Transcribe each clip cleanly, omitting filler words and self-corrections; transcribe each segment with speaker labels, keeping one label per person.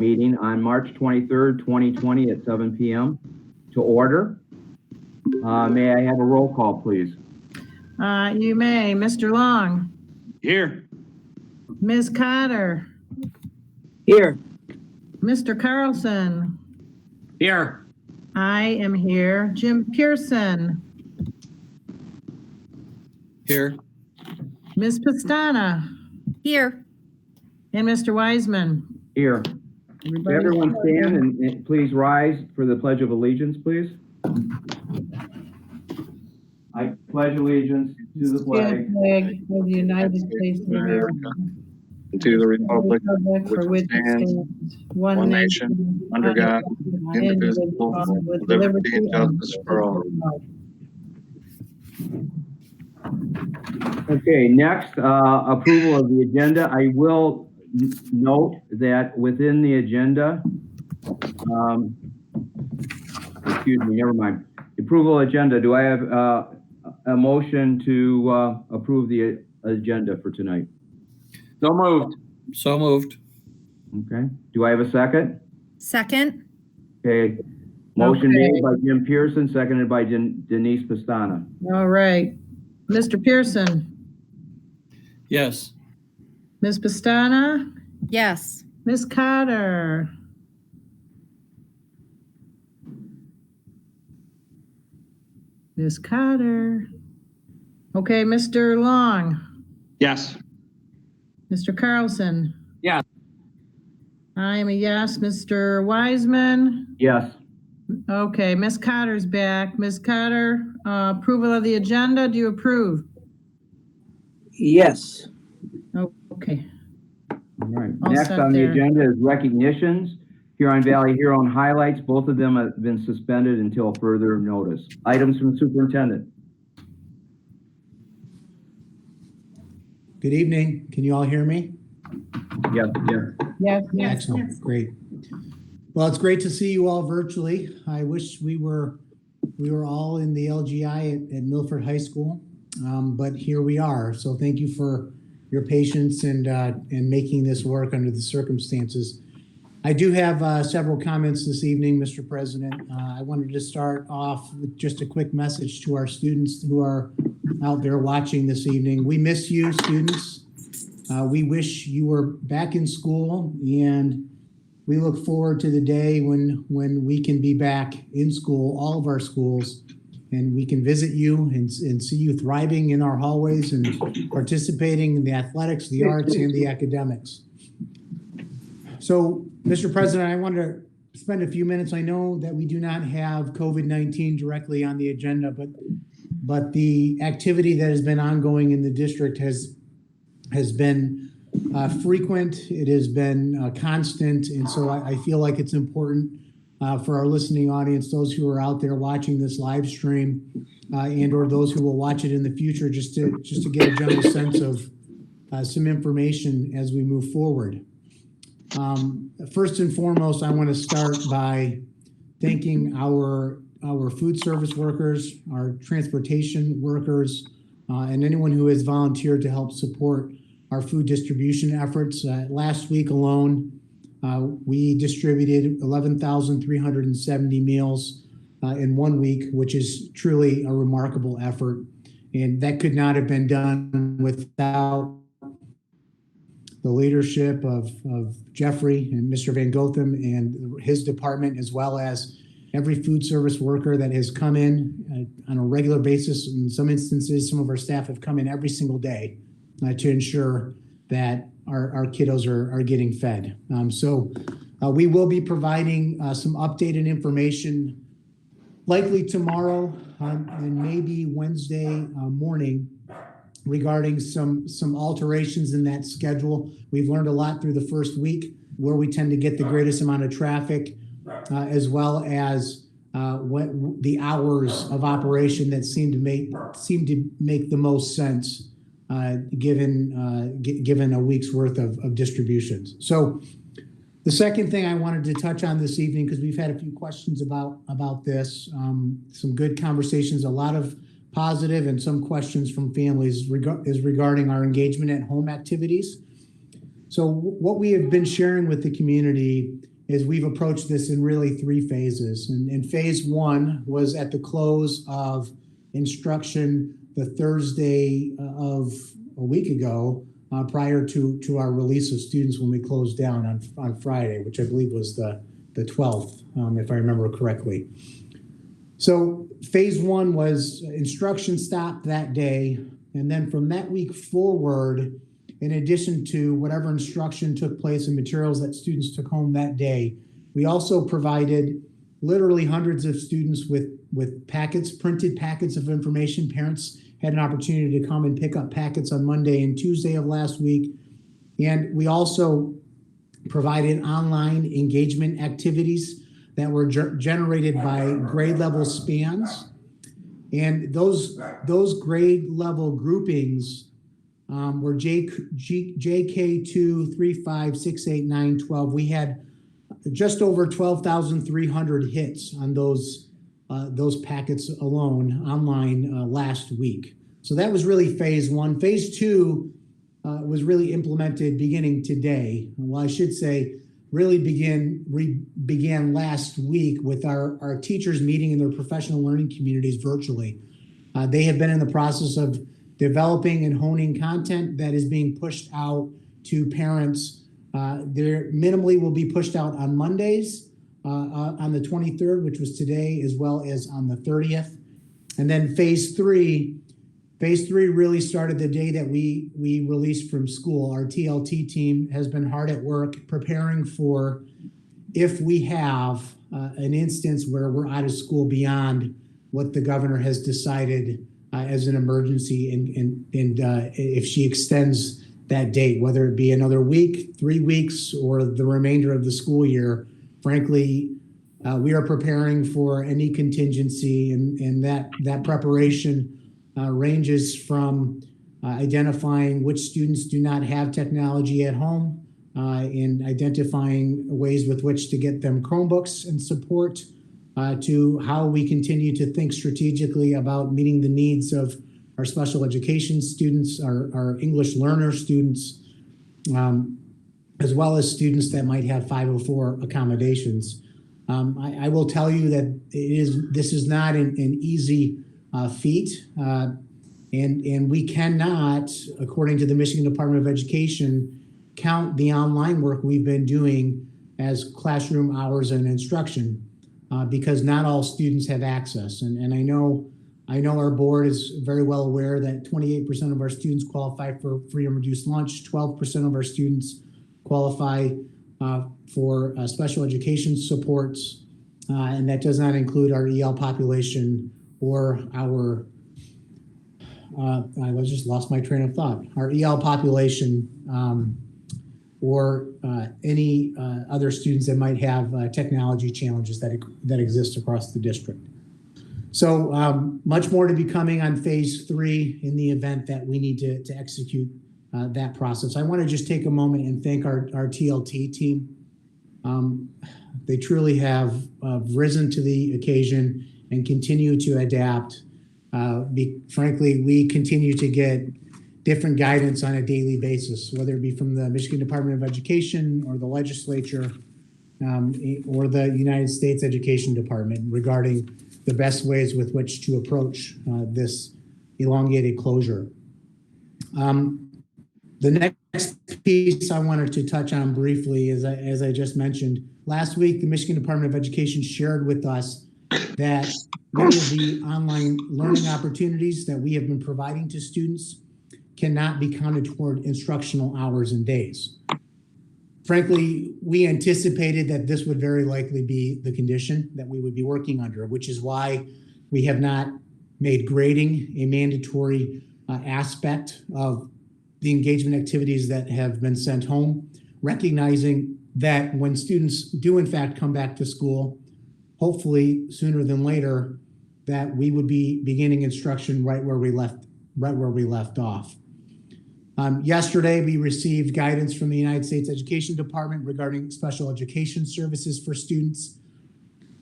Speaker 1: meeting on March 23rd, 2020 at 7 p.m. to order. May I have a roll call, please?
Speaker 2: You may. Mr. Long.
Speaker 3: Here.
Speaker 2: Ms. Cotter.
Speaker 4: Here.
Speaker 2: Mr. Carlson.
Speaker 3: Here.
Speaker 2: I am here. Jim Pearson.
Speaker 3: Here.
Speaker 2: Ms. Pastana.
Speaker 5: Here.
Speaker 2: And Mr. Wiseman.
Speaker 1: Here.
Speaker 2: Everybody's
Speaker 1: Everyone
Speaker 2: here.
Speaker 1: stand and please rise for the Pledge of Allegiance, please. I pledge allegiance to the flag
Speaker 2: Flag of the United States of America.
Speaker 3: And to the republic
Speaker 2: For which it stands, one nation,
Speaker 3: under God, indivisible, with liberty and justice for all.
Speaker 1: Okay, next, approval of the agenda. I will note that within the agenda, excuse me, never mind. Approval agenda, do I have a motion to approve the agenda for tonight?
Speaker 3: So moved. So moved.
Speaker 1: Okay, do I have a second?
Speaker 5: Second.
Speaker 1: Okay, motion
Speaker 2: Okay.
Speaker 1: made by Jim Pearson, seconded by Denise Pastana.
Speaker 2: All right. Mr. Pearson.
Speaker 3: Yes.
Speaker 2: Ms. Pastana.
Speaker 5: Yes.
Speaker 2: Ms. Cotter. Ms. Cotter. Okay, Mr. Long.
Speaker 3: Yes.
Speaker 2: Mr. Carlson.
Speaker 3: Yes.
Speaker 2: I am a yes. Mr. Wiseman.
Speaker 1: Yes.
Speaker 2: Okay, Ms. Cotter's back. Ms. Cotter, approval of the agenda. Do you approve?
Speaker 4: Yes.
Speaker 2: Okay.
Speaker 1: All right.
Speaker 2: All
Speaker 1: Next
Speaker 2: set
Speaker 1: on the
Speaker 2: there.
Speaker 1: agenda is recognitions. Huron Valley Huron highlights. Both of them have been suspended until further notice. Items from the superintendent.
Speaker 6: Good evening. Can you all hear me?
Speaker 1: Yes.
Speaker 2: Yes.
Speaker 6: Excellent. Great. Well, it's great to see you all virtually. I wish we were all in the LGI at Milford High School, but here we are. So thank you for your patience and making this work under the circumstances. I do have several comments this evening, Mr. President. I wanted to start off with just a quick message to our students who are out there watching this evening. We miss you, students. We wish you were back in school, and we look forward to the day when we can be back in school, all of our schools, and we can visit you and see you thriving in our hallways and participating in the athletics, the arts, and the academics. So, Mr. President, I wanted to spend a few minutes. I know that we do not have COVID-19 directly on the agenda, but the activity that has been ongoing in the district has been frequent. It has been constant. And so I feel like it's important for our listening audience, those who are out there watching this live stream and or those who will watch it in the future, just to get a general sense of some information as we move forward. First and foremost, I want to start by thanking our food service workers, our transportation workers, and anyone who has volunteered to help support our food distribution efforts. Last week alone, we distributed 11,370 meals in 1 week, which is truly a remarkable effort. And that could not have been done without the leadership of Jeffrey and Mr. Van Gotham and his department, as well as every food service worker that has come in on a regular basis. In some instances, some of our staff have come in every single day to ensure that our kiddos are getting fed. So we will be providing some updated information likely tomorrow and maybe Wednesday morning regarding some alterations in that schedule. We've learned a lot through the first week where we tend to get the greatest amount of traffic, as well as what the hours of operation that seem to make the most sense given a week's worth of distributions. So the second thing I wanted to touch on this evening, because we've had a few questions about this, some good conversations, a lot of positive and some questions from families is regarding our engagement at home activities. So what we have been sharing with the community is we've approached this in really 3 phases. And phase 1 was at the close of instruction the Thursday of a week ago, prior to our release of students when we closed down on Friday, which I believe was the 12th, if I remember correctly. So phase 1 was instruction stopped that day. And then from that week forward, in addition to whatever instruction took place and materials that students took home that day, we also provided literally hundreds of students with packets, printed packets of information. Parents had an opportunity to come and pick up packets on Monday and Tuesday of last week. And we also provided online engagement activities that were generated by grade level spans. And those grade level groupings were JK2, 3, 5, 6, 8, 9, 12. We had just over 12,300 hits on those packets alone online last week. So that was really phase 1. Phase 2 was really implemented beginning today. Well, I should say really began last week with our teachers meeting in their professional learning communities virtually. They have been in the process of developing and honing content that is being pushed out to parents. There minimally will be pushed out on Mondays, on the 23rd, which was today, as well as on the 30th. And then phase 3 really started the day that we released from school. Our TLT team has been hard at work preparing for if we have an instance where we're out of school beyond what the governor has decided as an emergency, and if she extends that date, whether it be another week, 3 weeks, or the remainder of the school year. Frankly, we are preparing for any contingency, and that preparation ranges from identifying which students do not have technology at home, and identifying ways with which to get them Chromebooks and support, to how we continue to think strategically about meeting the needs of our special education students, our English learner students, as well as students that might have 504 accommodations. I will tell you that this is not an easy feat, and we cannot, according to the Michigan Department of Education, count the online work we've been doing as classroom hours and instruction, because not all students have access. And I know our board is very well aware that 28% of our students qualify for free and reduced lunch, 12% of our students qualify for special education supports, and that does not include our EL population or our, I just lost my train of thought, our EL population, or any other students that might have technology challenges that exist across the district. So much more to be coming on phase 3 in the event that we need to execute that process. I want to just take a moment and thank our TLT team. They truly have risen to the occasion and continue to adapt. Frankly, we continue to get different guidance on a daily basis, whether it be from the Michigan Department of Education or the legislature, or the United States Education Department, regarding the best ways with which to approach this elongated closure. The next piece I wanted to touch on briefly is, as I just mentioned, last week, the Michigan Department of Education shared with us that many of the online learning opportunities that we have been providing to students cannot be counted toward instructional hours and days. Frankly, we anticipated that this would very likely be the condition that we would be working under, which is why we have not made grading a mandatory aspect of the engagement activities that have been sent home, recognizing that when students do in fact come back to school, hopefully sooner than later, that we would be beginning instruction right where we left off. Yesterday, we received guidance from the United States Education Department regarding special education services for students.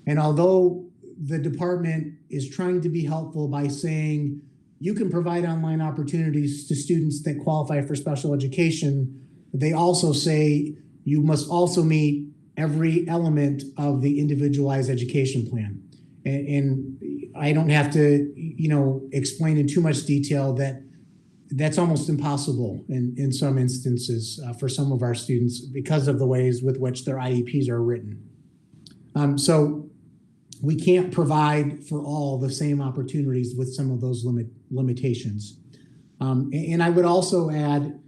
Speaker 6: And although the department is trying to be helpful by saying you can provide online opportunities to students that qualify for special education, they also say you must also meet every element of the individualized education plan. And I don't have to, explain in too much detail that that's almost impossible in some instances for some of our students because of the ways with which their IEPs are written. So we can't provide for all the same opportunities with some of those limitations. And I would also add,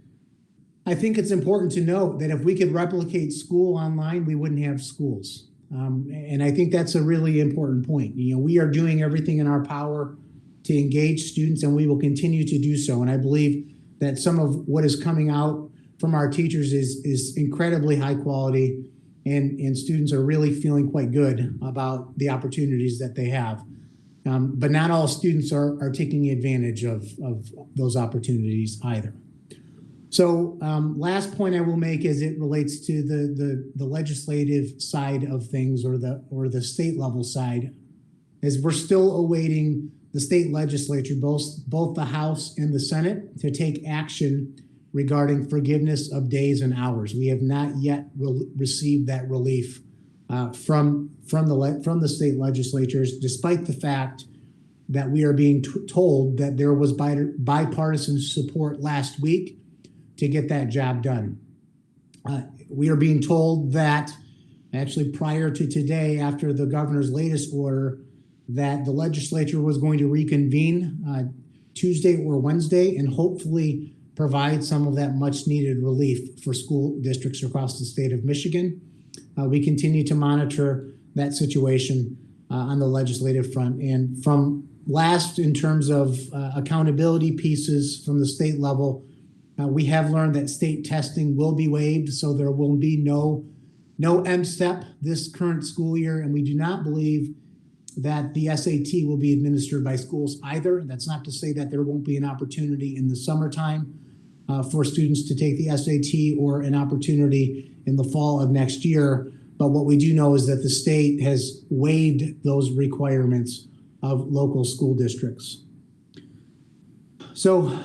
Speaker 6: I think it's important to note that if we could replicate school online, we wouldn't have schools. And I think that's a really important point. We are doing everything in our power to engage students, and we will continue to do so. And I believe that some of what is coming out from our teachers is incredibly high quality, and students are really feeling quite good about the opportunities that they have. But not all students are taking advantage of those opportunities either. So last point I will make as it relates to the legislative side of things, or the state level side, is we're still awaiting the state legislature, both the House and the Senate, to take action regarding forgiveness of days and hours. We have not yet received that relief from the state legislatures, despite the fact that we are being told that there was bipartisan support last week to get that job done. We are being told that actually prior to today, after the governor's latest order, that the legislature was going to reconvene Tuesday or Wednesday and hopefully provide some of that much needed relief for school districts across the state of Michigan. We continue to monitor that situation on the legislative front. And from last, in terms of accountability pieces from the state level, we have learned that state testing will be waived, so there will be no M-STEP this current school year, and we do not believe that the SAT will be administered by schools either. That's not to say that there won't be an opportunity in the summertime for students to take the SAT, or an opportunity in the fall of next year. But what we do know is that the state has waived those requirements of local school districts. So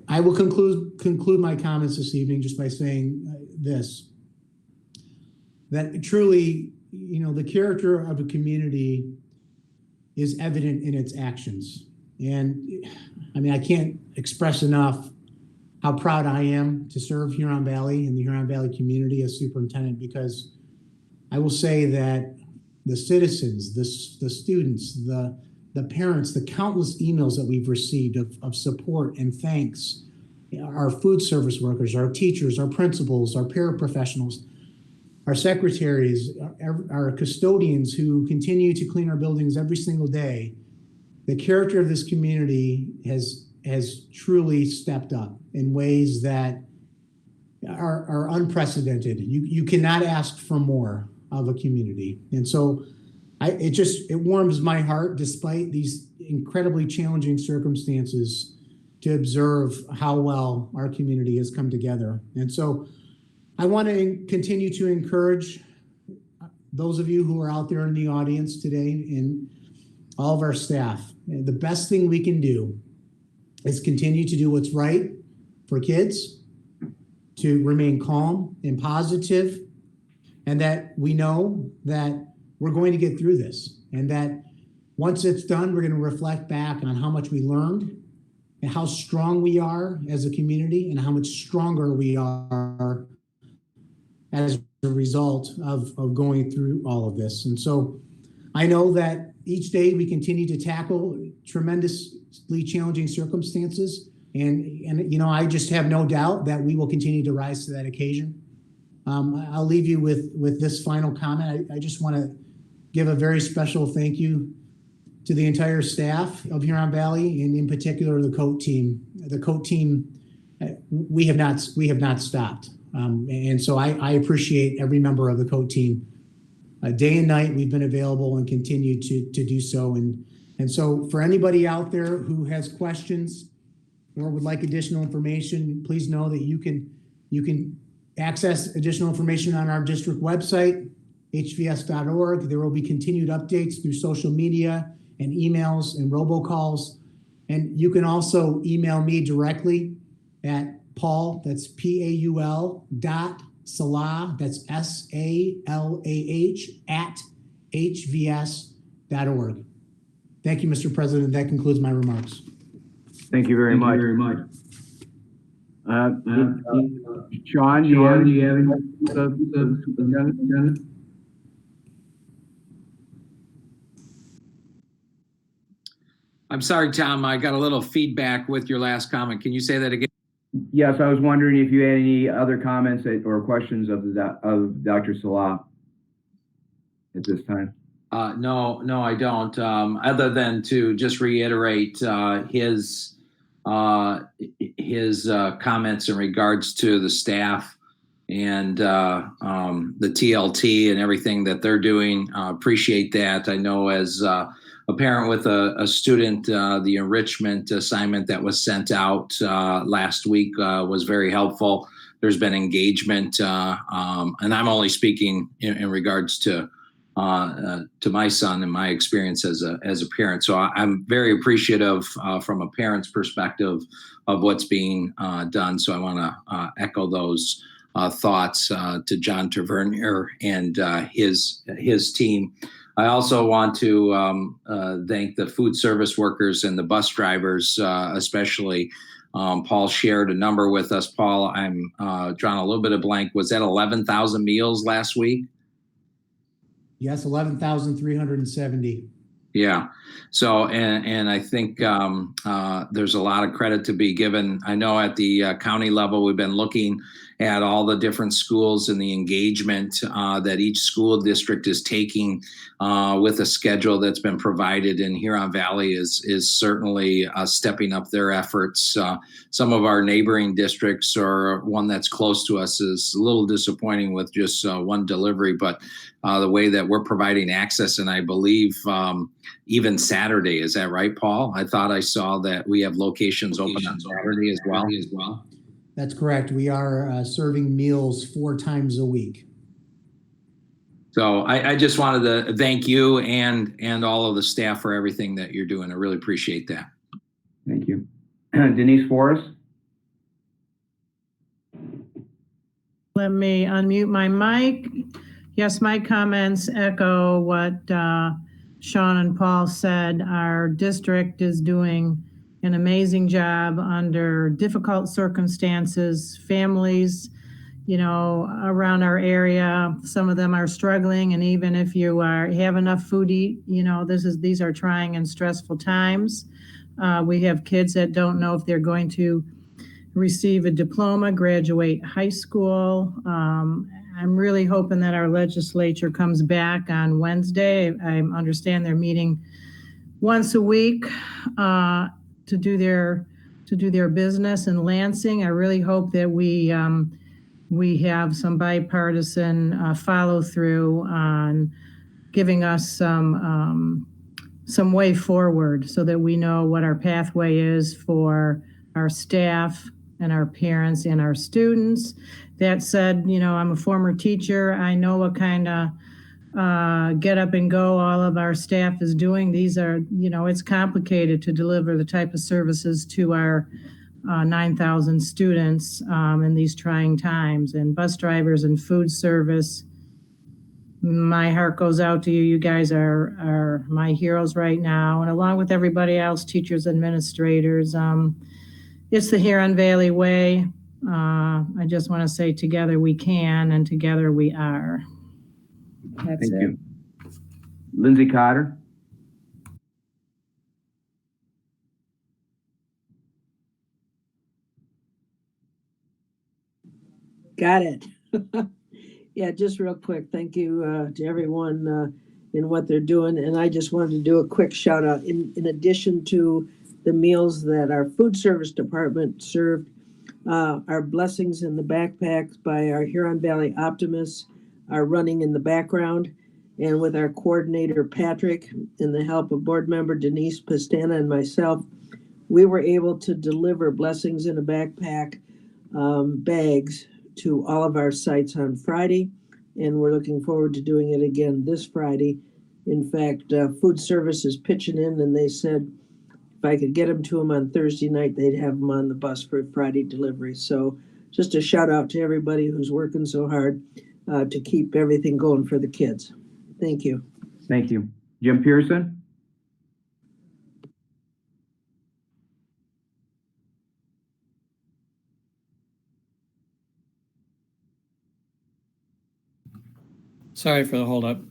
Speaker 6: I will conclude my comments this evening just by saying this, that truly, the character of a community is evident in its actions. And I mean, I can't express enough how proud I am to serve Huron Valley and the Huron Valley community as superintendent, because I will say that the citizens, the students, the parents, the countless emails that we've received of support and thanks, our food service workers, our teachers, our principals, our paraprofessionals, our secretaries, our custodians who continue to clean our buildings every single day, the character of this community has truly stepped up in ways that are unprecedented. You cannot ask for more of a community. And so it warms my heart, despite these incredibly challenging circumstances, to observe how well our community has come together. And so I want to continue to encourage those of you who are out there in the audience today, and all of our staff. The best thing we can do is continue to do what's right for kids, to remain calm and positive, and that we know that we're going to get through this, and that once it's done, we're going to reflect back on how much we learned and how strong we are as a community, and how much stronger we are as a result of going through all of this. And so I know that each day we continue to tackle tremendously challenging circumstances. And I just have no doubt that we will continue to rise to that occasion. I'll leave you with this final comment. I just want to give a very special thank you to the entire staff of Huron Valley, and in particular the COAT team. The COAT team, we have not stopped. And so I appreciate every member of the COAT team. Day and night, we've been available and continue to do so. And so for anybody out there who has questions or would like additional information, please know that you can access additional information on our district website, hvs.org. There will be continued updates through social media and emails and robocalls. And you can also email me directly at Paul, that's Paul Salah, that's SALAH, at hvs.org. Thank you, Mr. President. That concludes my remarks.
Speaker 1: Thank you very much. Sean, do you have any?
Speaker 7: I'm sorry, Tom, I got a little feedback with your last comment. Can you say that again?
Speaker 1: Yes, I was wondering if you had any other comments or questions of Dr. Salah at this time.
Speaker 7: No, I don't. Other than to just reiterate his comments in regards to the staff and the TLT and everything that they're doing. Appreciate that. I know as a parent with a student, the enrichment assignment that was sent out last week was very helpful. There's been engagement, and I'm only speaking in regards to my son and my experience as a parent. So I'm very appreciative from a parent's perspective of what's being done. So I want to echo those thoughts to John Tavernier and his team. I also want to thank the food service workers and the bus drivers, especially. Paul shared a number with us. Paul, I'm drawing a little bit of blank. Was that 11,000 meals last week?
Speaker 6: Yes, 11,370.
Speaker 7: Yeah. So, and I think there's a lot of credit to be given. I know at the county level, we've been looking at all the different schools and the engagement that each school district is taking with a schedule that's been provided. And Huron Valley is certainly stepping up their efforts. Some of our neighboring districts, or one that's close to us, is a little disappointing with just one delivery, but the way that we're providing access, and I believe even Saturday, is that right, Paul? I thought I saw that we have locations open on Saturday as well.
Speaker 6: That's correct. We are serving meals 4 times a week.
Speaker 7: So I just wanted to thank you and all of the staff for everything that you're doing. I really appreciate that.
Speaker 1: Thank you. Denise Forrest?
Speaker 2: Let me unmute my mic. Yes, my comments echo what Sean and Paul said. Our district is doing an amazing job under difficult circumstances. Families, around our area, some of them are struggling, and even if you have enough food to eat, these are trying and stressful times. We have kids that don't know if they're going to receive a diploma, graduate high school. I'm really hoping that our legislature comes back on Wednesday. I understand they're meeting once a week to do their business in Lansing. I really hope that we have some bipartisan follow through on giving us some way forward, so that we know what our pathway is for our staff and our parents and our students. That said, I'm a former teacher. I know what kind of get up and go all of our staff is doing. These are, it's complicated to deliver the type of services to our 9,000 students in these trying times. And bus drivers and food service, my heart goes out to you. You guys are my heroes right now. And along with everybody else, teachers, administrators, it's the Huron Valley way. I just want to say, together we can, and together we are. That's
Speaker 1: Thank
Speaker 2: it.
Speaker 1: you. Lindsay Cotter?
Speaker 4: Got it. Yeah, just real quick. Thank you to everyone in what they're doing. And I just wanted to do a quick shout out. In addition to the meals that our food service department served, our blessings in the backpacks by our Huron Valley Optimists are running in the background. And with our coordinator, Patrick, and the help of board member Denise Pastana and myself, we were able to deliver blessings in a backpack bags to all of our sites on Friday. And we're looking forward to doing it again this Friday. In fact, food service is pitching in, and they said if I could get them to them on Thursday night, they'd have them on the bus for Friday delivery. So just a shout out to everybody who's working so hard to keep everything going for the kids. Thank you.
Speaker 1: Thank you. Jim Pearson?
Speaker 8: Sorry for the holdup.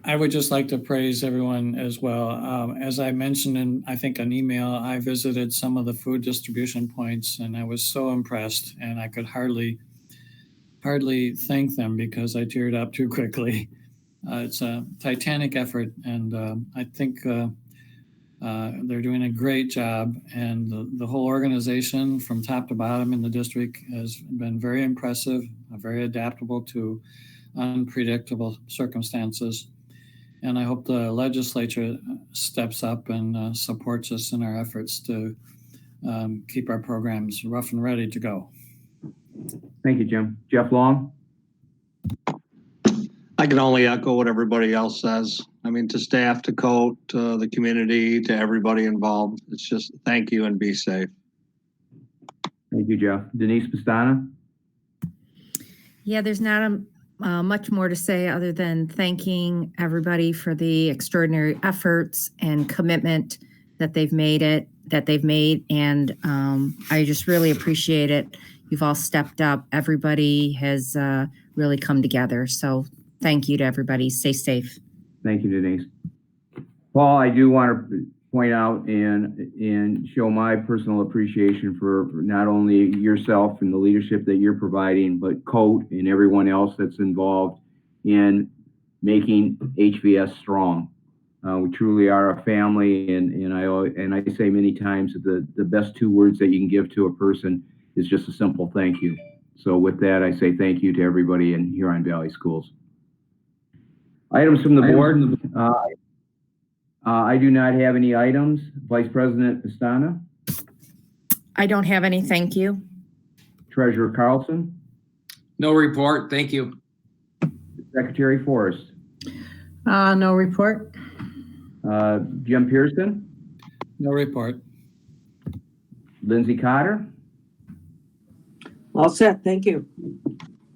Speaker 8: I would just like to praise everyone as well. As I mentioned in, I think, an email, I visited some of the food distribution points and I was so impressed, and I could hardly thank them because I teared up too quickly. It's a titanic effort, and I think they're doing a great job, and the whole organization from top to bottom in the district has been very impressive, very adaptable to unpredictable circumstances. And I hope the legislature steps up and supports us in our efforts to keep our programs rough and ready to go.
Speaker 1: Thank you, Jim. Jeff Long?
Speaker 3: I can only echo what everybody else says. I mean, to staff, to Coat, to the community, to everybody involved, it's just thank you and be safe.
Speaker 1: Thank you, Jeff. Denise Pastana?
Speaker 5: Yeah, there's not much more to say other than thanking everybody for the extraordinary efforts and commitment that they've made. And I just really appreciate it. You've all stepped up. Everybody has really come together. So thank you to everybody. Stay safe.
Speaker 1: Thank you, Denise. Paul, I do want to point out and show my personal appreciation for not only yourself and the leadership that you're providing, but Coat and everyone else that's involved in making HVS strong. We truly are a family, and I say many times that the best two words that you can give to a person is just a simple thank you. So with that, I say thank you to everybody in Huron Valley Schools. Items from the board. I do not have any items. Vice President Pastana?
Speaker 5: I don't have any, thank you.
Speaker 1: Treasurer Carlson?
Speaker 7: No report. Thank you.
Speaker 1: Secretary Forrest?
Speaker 2: No report.
Speaker 1: Jim Pearson?
Speaker 8: No report.
Speaker 1: Lindsay Cotter?
Speaker 4: All set. Thank you.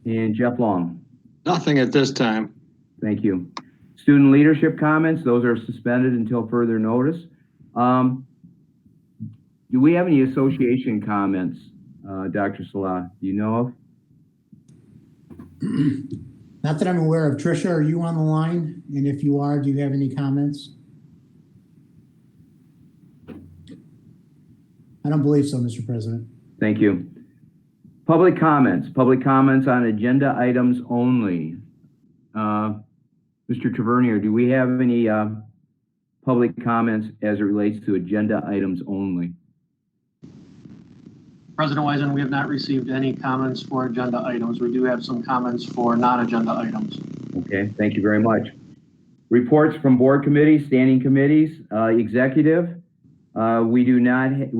Speaker 1: And Jeff Long?
Speaker 3: Nothing at this time.
Speaker 1: Thank you. Student leadership comments, those are suspended until further notice. Do we have any association comments, Dr. Salah? Do you know of?
Speaker 6: Not that I'm aware of. Tricia, are you on the line? And if you are, do you have any comments? I don't believe so, Mr. President.
Speaker 1: Thank you. Public comments on agenda items only. Mr. Tavernier, do we have any public comments as it relates to agenda items only?
Speaker 9: President Wiseman, we have not received any comments for agenda items. We do have some comments for non-agenda items.
Speaker 1: Okay, thank you very much. Reports from board committees, standing committees, executive. We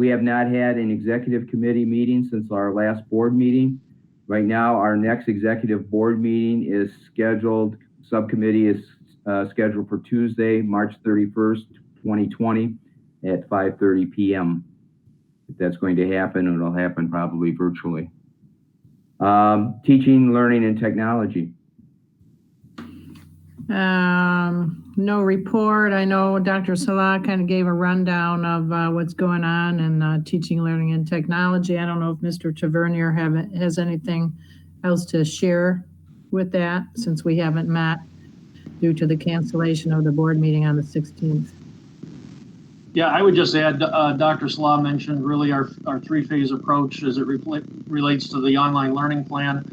Speaker 1: have not had an executive committee meeting since our last board meeting. Right now, our next executive board meeting is scheduled. Subcommittee is scheduled for Tuesday, March 31st, 2020 at 5:30 p.m. If that's going to happen, it'll happen probably virtually. Teaching, learning, and technology.
Speaker 2: No report. I know Dr. Salah kind of gave a rundown of what's going on in teaching, learning, and technology. I don't know if Mr. Tavernier has anything else to share with that, since we haven't met due to the cancellation of the board meeting on the 16th.
Speaker 9: Yeah, I would just add, Dr. Salah mentioned really our three-phase approach as it relates to the online learning plan.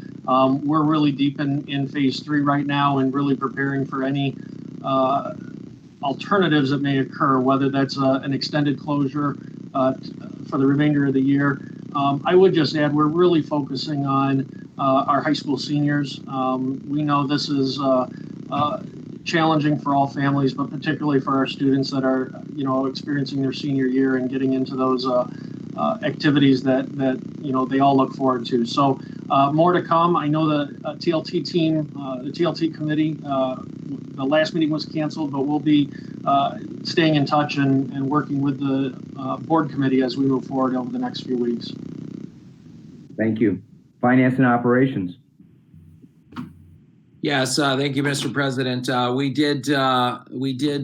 Speaker 9: We're really deep in phase 3 right now and really preparing for any alternatives that may occur, whether that's an extended closure for the remainder of the year. I would just add, we're really focusing on our high school seniors. We know this is challenging for all families, but particularly for our students that are, experiencing their senior year and getting into those activities that they all look forward to. So more to come. I know the TLT team, the TLT committee, the last meeting was canceled, but we'll be staying in touch and working with the board committee as we move forward over the next few weeks.
Speaker 1: Thank you. Finance and operations.
Speaker 7: Yes, thank you, Mr. President. We did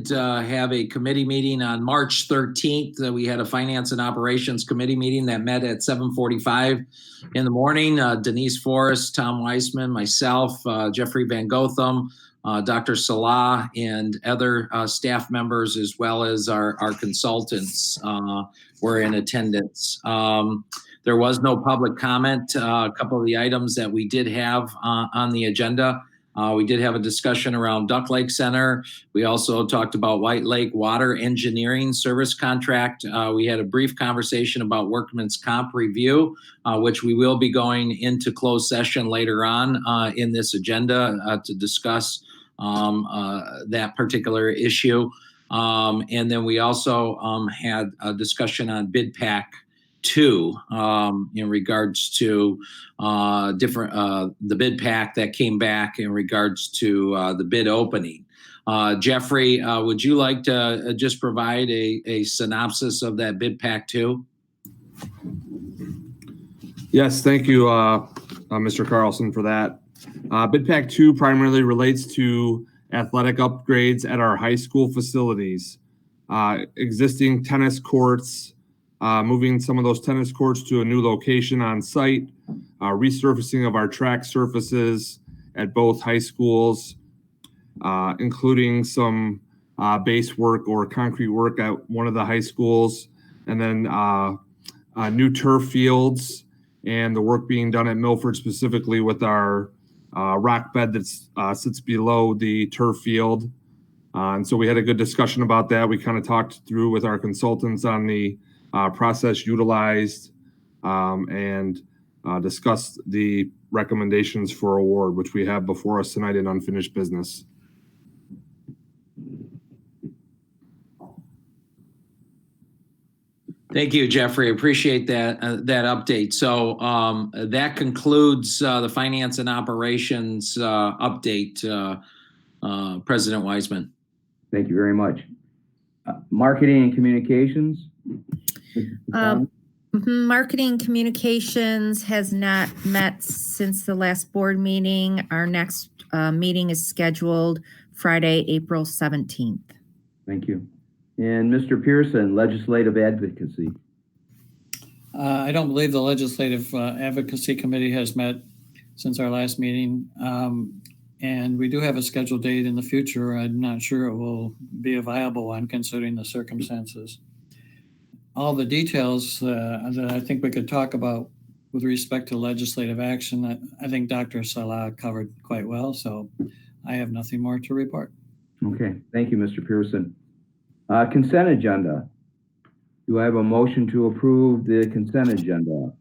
Speaker 7: have a committee meeting on March 13th. We had a Finance and Operations Committee meeting that met at 7:45 in the morning. Denise Forrest, Tom Weissman, myself, Jeffrey Van Gotham, Dr. Salah, and other staff members, as well as our consultants, were in attendance. There was no public comment. A couple of the items that we did have on the agenda. We did have a discussion around Duck Lake Center. We also talked about White Lake Water Engineering Service Contract. We had a brief conversation about workman's comp review, which we will be going into closed session later on in this agenda to discuss that particular issue. And then we also had a discussion on bid pack 2 in regards to the bid pack that came back in regards to the bid opening. Jeffrey, would you like to just provide a synopsis of that bid pack 2?
Speaker 10: Yes, thank you, Mr. Carlson, for that. Bid pack 2 primarily relates to athletic upgrades at our high school facilities, existing tennis courts, moving some of those tennis courts to a new location on site, resurfacing of our track surfaces at both high schools, including some base work or concrete work at one of the high schools, and then new turf fields and the work being done at Milford specifically with our rock bed that sits below the turf field. And so we had a good discussion about that. We kind of talked through with our consultants on the process utilized and discussed the recommendations for award, which we have before us tonight in unfinished business.
Speaker 7: Thank you, Jeffrey. Appreciate that update. So that concludes the finance and operations update, President Wiseman.
Speaker 1: Thank you very much. Marketing and communications.
Speaker 5: Marketing communications has not met since the last board meeting. Our next meeting is scheduled Friday, April 17th.
Speaker 1: Thank you. And Mr. Pearson, legislative advocacy.
Speaker 8: I don't believe the Legislative Advocacy Committee has met since our last meeting. And we do have a scheduled date in the future. I'm not sure it will be a viable one considering the circumstances. All the details that I think we could talk about with respect to legislative action, I think Dr. Salah covered quite well, so I have nothing more to report.
Speaker 1: Okay, thank you, Mr. Pearson. Consent agenda. Do I have a motion to approve the consent agenda?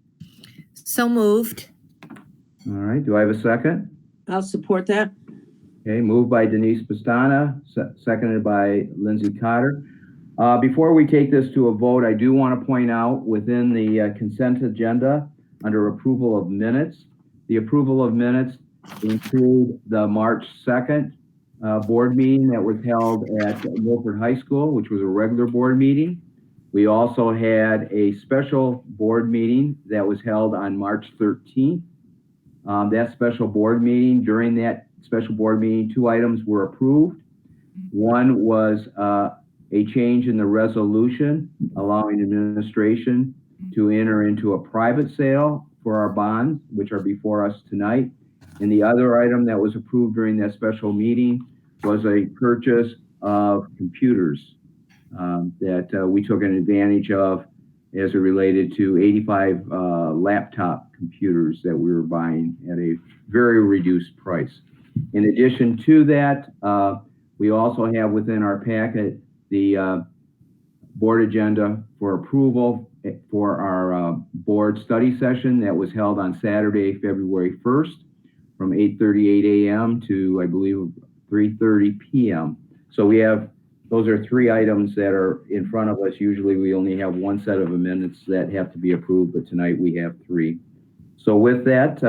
Speaker 5: So moved.
Speaker 1: All right, do I have a second?
Speaker 4: I'll support that.
Speaker 1: Okay, moved by Denise Pastana, seconded by Lindsay Cotter. Before we take this to a vote, I do want to point out within the consent agenda, under approval of minutes, the approval of minutes include the March 2nd board meeting that was held at Milford High School, which was a regular board meeting. We also had a special board meeting that was held on March 13th. That special board meeting, during that special board meeting, 2 items were approved. One was a change in the resolution allowing administration to enter into a private sale for our bonds, which are before us tonight. And the other item that was approved during that special meeting was a purchase of computers that we took an advantage of as it related to 85 laptop computers that we were buying at a very reduced price. In addition to that, we also have within our packet the board agenda for approval for our board study session that was held on Saturday, February 1st from 8:38 a.m. to, I believe, 3:30 p.m. So we have, those are 3 items that are in front of us. Usually we only have 1 set of minutes that have to be approved, but tonight we have 3. So with that,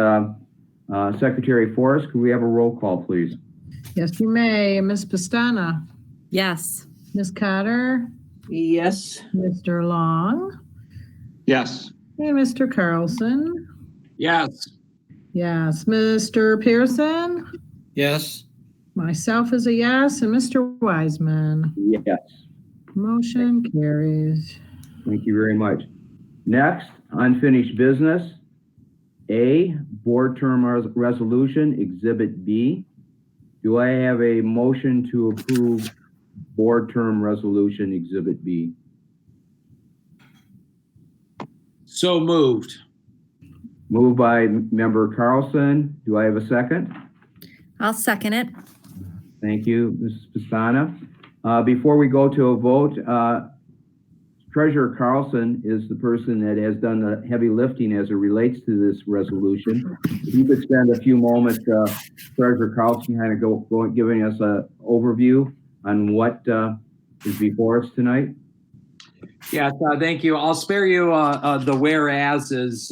Speaker 1: Secretary Forrest, could we have a roll call, please?
Speaker 2: Yes, you may. Ms. Pastana,
Speaker 5: Yes.
Speaker 2: Ms. Cotter,
Speaker 4: Yes.
Speaker 2: Mr. Long,
Speaker 3: Yes.
Speaker 2: and Mr. Carlson.
Speaker 7: Yes.
Speaker 2: Yes. Mr. Pearson?
Speaker 8: Yes.
Speaker 2: Myself is a yes, and Mr. Wiseman.
Speaker 1: Yes.
Speaker 2: Motion carries.
Speaker 1: Thank you very much. Next, unfinished business. A, board term resolution, Exhibit B. Do I have a motion to approve board term resolution, Exhibit B?
Speaker 7: So moved.
Speaker 1: Moved by Member Carlson. Do I have a second?
Speaker 5: I'll second it.
Speaker 1: Thank you, Mrs. Pastana. Before we go to a vote, Treasurer Carlson is the person that has done the heavy lifting as it relates to this resolution. If you could spend a few moments, Treasurer Carlson, kind of giving us an overview on what is before us tonight.
Speaker 7: Yes, thank you. I'll spare you the whereases.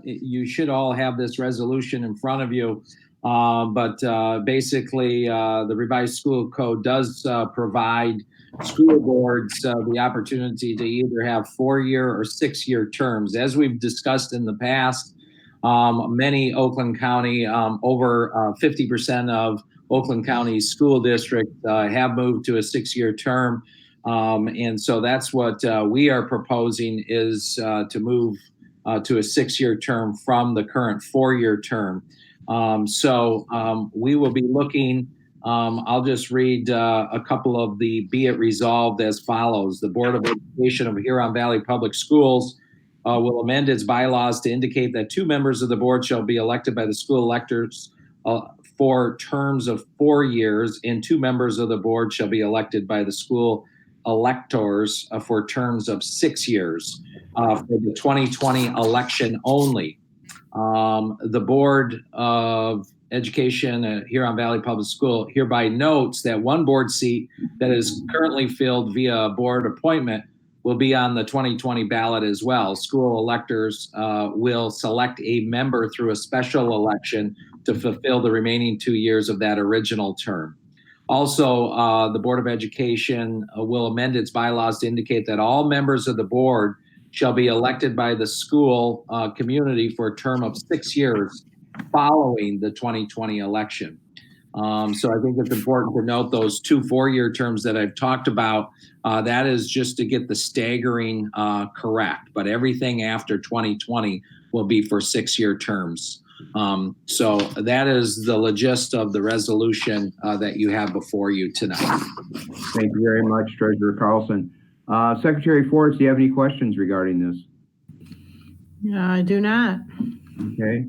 Speaker 7: You should all have this resolution in front of you. But basically, the revised school code does provide school boards the opportunity to either have 4-year or 6-year terms. As we've discussed in the past, many Oakland County, over 50% of Oakland County school districts have moved to a 6-year term. And so that's what we are proposing is to move to a 6-year term from the current 4-year term. So we will be looking, I'll just read a couple of the be it resolved as follows. The Board of Education of Huron Valley Public Schools will amend its bylaws to indicate that 2 members of the board shall be elected by the school electors for terms of 4 years, and 2 members of the board shall be elected by the school electors for terms of 6 years for the 2020 election only. The Board of Education at Huron Valley Public School hereby notes that 1 board seat that is currently filled via board appointment will be on the 2020 ballot as well. School electors will select a member through a special election to fulfill the remaining 2 years of that original term. Also, the Board of Education will amend its bylaws to indicate that all members of the board shall be elected by the school community for a term of 6 years following the 2020 election. So I think it's important to note those 2 4-year terms that I've talked about. That is just to get the staggering correct, but everything after 2020 will be for 6-year terms. So that is the gist of the resolution that you have before you tonight.
Speaker 1: Thank you very much, Treasurer Carlson. Secretary Forrest, do you have any questions regarding this?
Speaker 2: I do not.
Speaker 1: Okay.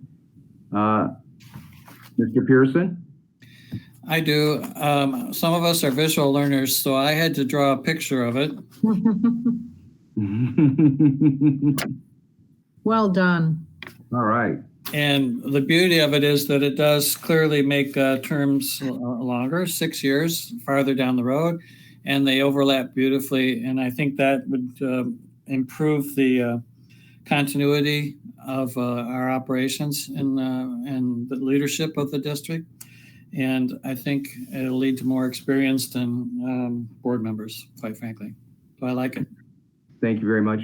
Speaker 1: Mr. Pearson?
Speaker 8: I do. Some of us are visual learners, so I had to draw a picture of it.
Speaker 2: Well done.
Speaker 1: All right.
Speaker 8: And the beauty of it is that it does clearly make terms longer, 6 years farther down the road, and they overlap beautifully. And I think that would improve the continuity of our operations and the leadership of the district. And I think it'll lead to more experienced and board members, quite frankly. So I like it.
Speaker 1: Thank you very much.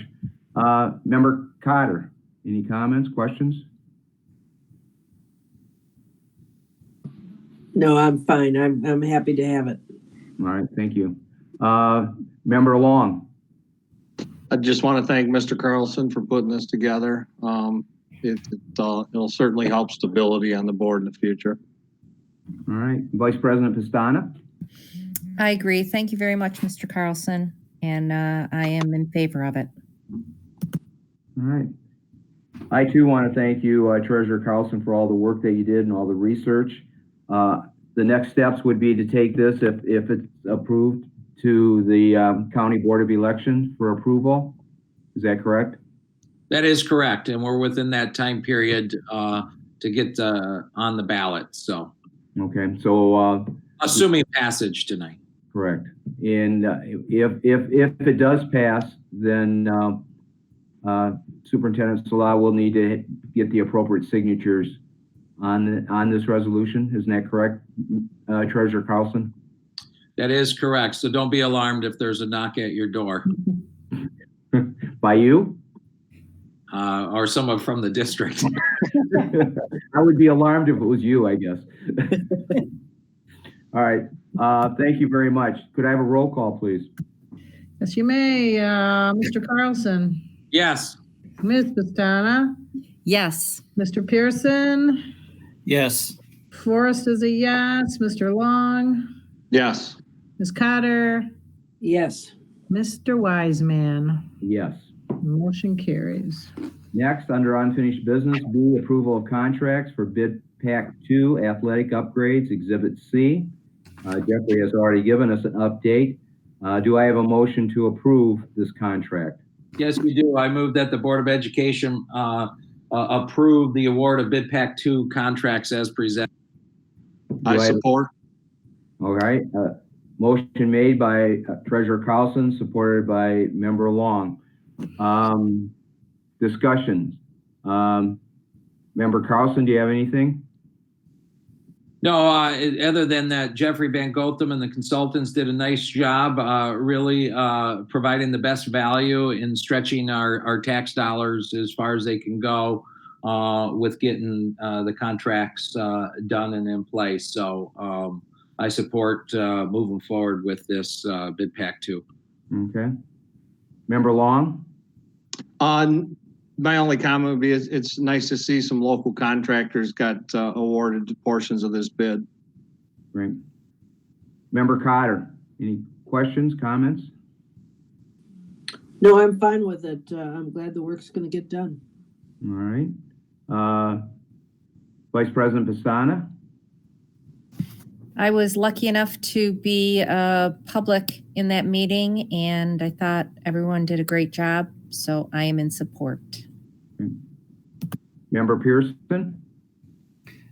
Speaker 1: Member Cotter, any comments, questions?
Speaker 4: No, I'm fine. I'm happy to have it.
Speaker 1: All right, thank you. Member Long.
Speaker 3: I just want to thank Mr. Carlson for putting this together. It'll certainly help stability on the board in the future.
Speaker 1: All right, Vice President Pastana.
Speaker 5: I agree. Thank you very much, Mr. Carlson, and I am in favor of it.
Speaker 1: All right. I too want to thank you, Treasurer Carlson, for all the work that you did and all the research. The next steps would be to take this, if it's approved, to the County Board of Elections for approval. Is that correct?
Speaker 7: That is correct, and we're within that time period to get on the ballot. So,
Speaker 1: okay, so
Speaker 7: assuming passage tonight.
Speaker 1: Correct. And if it does pass, then Superintendent Salah will need to get the appropriate signatures on this resolution. Isn't that correct, Treasurer Carlson?
Speaker 7: That is correct. So don't be alarmed if there's a knock at your door.
Speaker 1: By you?
Speaker 7: or someone from the district.
Speaker 1: I would be alarmed if it was you, I guess. All right, thank you very much. Could I have a roll call, please?
Speaker 2: Yes, you may. Mr. Carlson,
Speaker 7: Yes.
Speaker 2: Ms. Pastana,
Speaker 5: Yes.
Speaker 2: Mr. Pearson,
Speaker 8: Yes.
Speaker 2: Forrest is a yes, Mr. Long,
Speaker 3: Yes.
Speaker 2: Ms. Cotter,
Speaker 4: Yes.
Speaker 2: Mr. Wiseman.
Speaker 1: Yes.
Speaker 2: Motion carries.
Speaker 1: Next, under unfinished business, B, approval of contracts for bid pack 2 athletic upgrades, Exhibit C. Jeffrey has already given us an update. Do I have a motion to approve this contract?
Speaker 7: Yes, we do. I move that the Board of Education approve the award of bid pack 2 contracts as presented.
Speaker 3: I support.
Speaker 1: All right. Motion made by Treasurer Carlson, supported by Member Long. Discussions. Member Carlson, do you have anything?
Speaker 7: No, other than that, Jeffrey Van Gotham and the consultants did a nice job, really providing the best value in stretching our tax dollars as far as they can go with getting the contracts done and in place. So I support moving forward with this bid pack 2.
Speaker 1: Okay. Member Long?
Speaker 3: My only comment would be it's nice to see some local contractors got awarded portions of this bid.
Speaker 1: Great. Member Cotter, any questions, comments?
Speaker 4: No, I'm fine with it. I'm glad the work's going to get done.
Speaker 1: All right. Vice President Pastana?
Speaker 5: I was lucky enough to be public in that meeting, and I thought everyone did a great job, so I am in support.
Speaker 1: Member Pearson?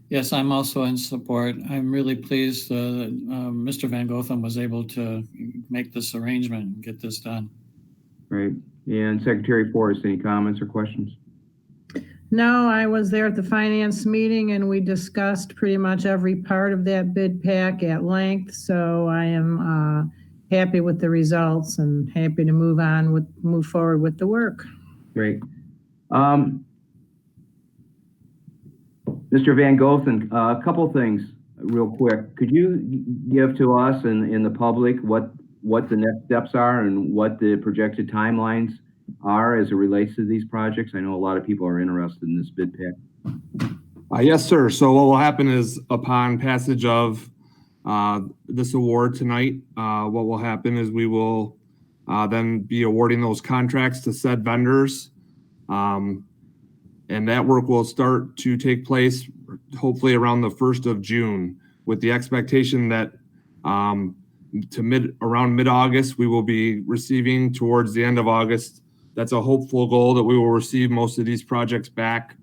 Speaker 8: Yes, I'm also in support. I'm really pleased that Mr. Van Gotham was able to make this arrangement and get this done.
Speaker 1: Great. And Secretary Forrest, any comments or questions?
Speaker 2: No, I was there at the finance meeting and we discussed pretty much every part of that bid pack at length. So I am happy with the results and happy to move forward with the work.
Speaker 1: Great. Mr. Van Gotham, a couple things real quick. Could you give to us and the public what the next steps are and what the projected timelines are as it relates to these projects? I know a lot of people are interested in this bid pack.
Speaker 10: Yes, sir. So what will happen is upon passage of this award tonight, what will happen is we will then be awarding those contracts to said vendors. And that work will start to take place hopefully around the 1st of June, with the expectation that around mid-August, we will be receiving towards the end of August. That's a hopeful goal, that we will receive most of these projects back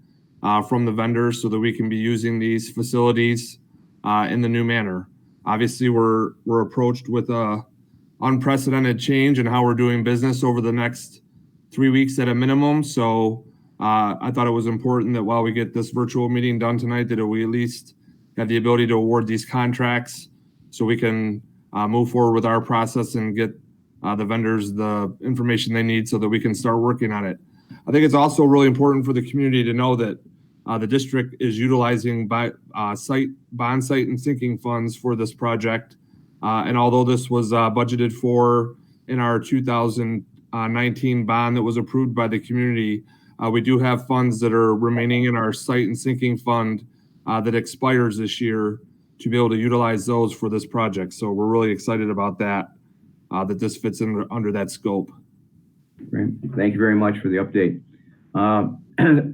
Speaker 10: from the vendors so that we can be using these facilities in the new manner. Obviously, we're approached with a unprecedented change in how we're doing business over the next 3 weeks at a minimum. So I thought it was important that while we get this virtual meeting done tonight, that we at least have the ability to award these contracts so we can move forward with our process and get the vendors the information they need so that we can start working on it. I think it's also really important for the community to know that the district is utilizing bond site and sinking funds for this project. And although this was budgeted for in our 2019 bond that was approved by the community, we do have funds that are remaining in our site and sinking fund that expires this year to be able to utilize those for this project. So we're really excited about that, that this fits in under that scope.
Speaker 1: Great. Thank you very much for the update.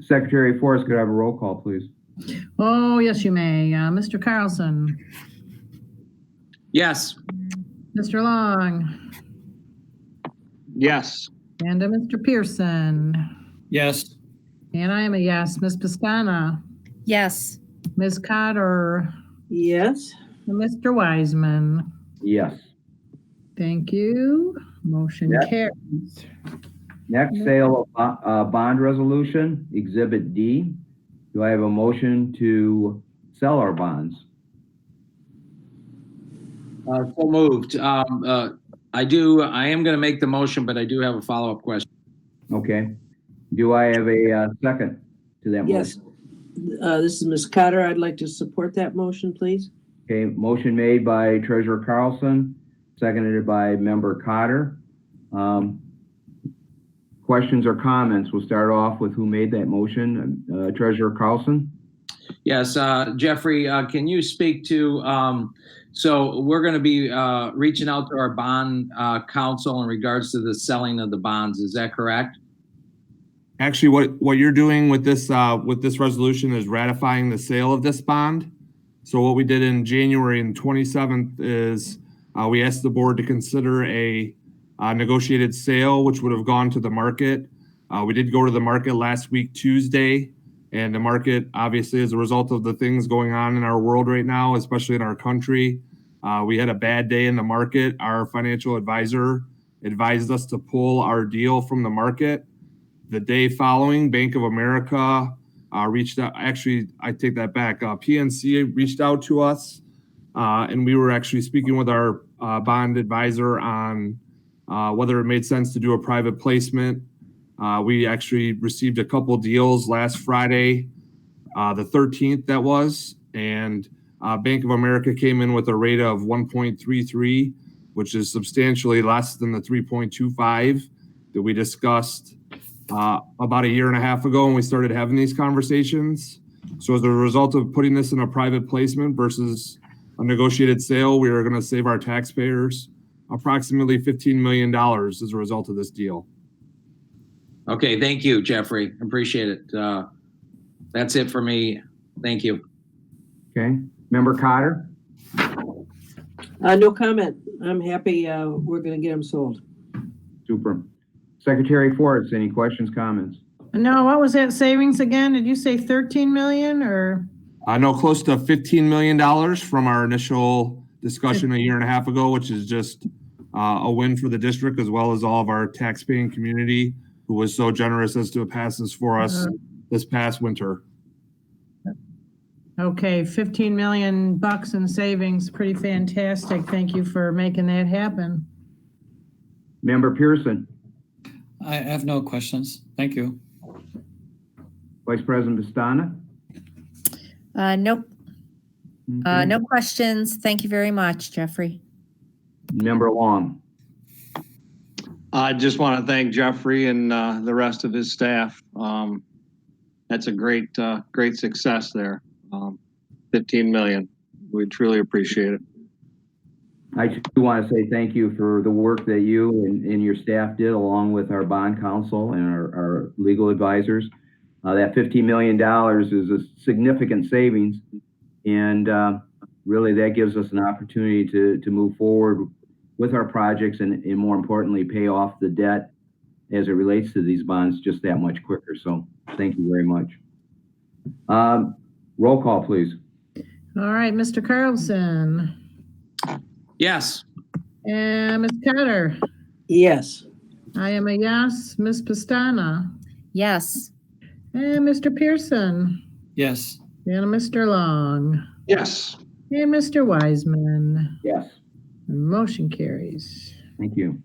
Speaker 1: Secretary Forrest, could I have a roll call, please?
Speaker 2: Oh, yes, you may. Mr. Carlson,
Speaker 7: Yes.
Speaker 2: Mr. Long,
Speaker 3: Yes.
Speaker 2: and Mr. Pearson.
Speaker 8: Yes.
Speaker 2: And I am a yes. Ms. Pastana,
Speaker 5: Yes.
Speaker 2: Ms. Cotter,
Speaker 4: Yes.
Speaker 2: and Mr. Wiseman.
Speaker 1: Yes.
Speaker 2: Thank you. Motion
Speaker 1: Yeah.
Speaker 2: carries.
Speaker 1: Next, sale of bond resolution, Exhibit D. Do I have a motion to sell our bonds?
Speaker 7: So moved. I am going to make the motion, but I do have a follow-up question.
Speaker 1: Okay. Do I have a second to that motion?
Speaker 4: Yes. This is Ms. Cotter. I'd like to support that motion, please.
Speaker 1: Okay, motion made by Treasurer Carlson, seconded by Member Cotter. Questions or comments? We'll start off with who made that motion. Treasurer Carlson?
Speaker 7: Yes, Jeffrey, can you speak to, so we're going to be reaching out to our bond counsel in regards to the selling of the bonds. Is that correct?
Speaker 10: Actually, what you're doing with this resolution is ratifying the sale of this bond. So what we did in January and 27th is we asked the board to consider a negotiated sale, which would have gone to the market. We did go to the market last week, Tuesday, and the market, obviously, as a result of the things going on in our world right now, especially in our country, we had a bad day in the market. Our financial advisor advised us to pull our deal from the market. The day following, Bank of America reached out. Actually, I take that back. PNC reached out to us, and we were actually speaking with our bond advisor on whether it made sense to do a private placement. We actually received a couple deals last Friday, the 13th that was, and Bank of America came in with a rate of 1.33, which is substantially less than the 3.25 that we discussed about a year and a half ago when we started having these conversations. So as a result of putting this in a private placement versus a negotiated sale, we are going to save our taxpayers approximately $15 million as a result of this deal.
Speaker 7: Okay, thank you, Jeffrey. Appreciate it. That's it for me. Thank you.
Speaker 1: Okay, Member Cotter?
Speaker 4: No comment. I'm happy we're going to get them sold.
Speaker 1: Super. Secretary Forrest, any questions, comments?
Speaker 2: No, what was that savings again? Did you say 13 million or?
Speaker 10: I know close to $15 million from our initial discussion a year and a half ago, which is just a win for the district as well as all of our taxpaying community who was so generous as to pass this for us this past winter.
Speaker 2: Okay, 15 million bucks in savings, pretty fantastic. Thank you for making that happen.
Speaker 1: Member Pearson?
Speaker 8: I have no questions. Thank you.
Speaker 1: Vice President Pastana?
Speaker 5: Nope.
Speaker 1: Okay.
Speaker 5: No questions. Thank you very much, Jeffrey.
Speaker 1: Member Long?
Speaker 3: I just want to thank Jeffrey and the rest of his staff. That's a great success there. 15 million. We truly appreciate it.
Speaker 1: I do want to say thank you for the work that you and your staff did along with our bond counsel and our legal advisors. That $15 million is a significant savings, and really that gives us an opportunity to move forward with our projects and more importantly, pay off the debt as it relates to these bonds just that much quicker. So thank you very much. Roll call, please.
Speaker 2: All right, Mr. Carlson.
Speaker 7: Yes.
Speaker 2: And Ms. Cutter.
Speaker 4: Yes.
Speaker 2: I am a yes. Ms. Pastana.
Speaker 5: Yes.
Speaker 2: And Mr. Pearson.
Speaker 8: Yes.
Speaker 2: And Mr. Long.
Speaker 3: Yes.
Speaker 2: And Mr. Wiseman.
Speaker 1: Yes.
Speaker 2: Motion carries.
Speaker 1: Thank you.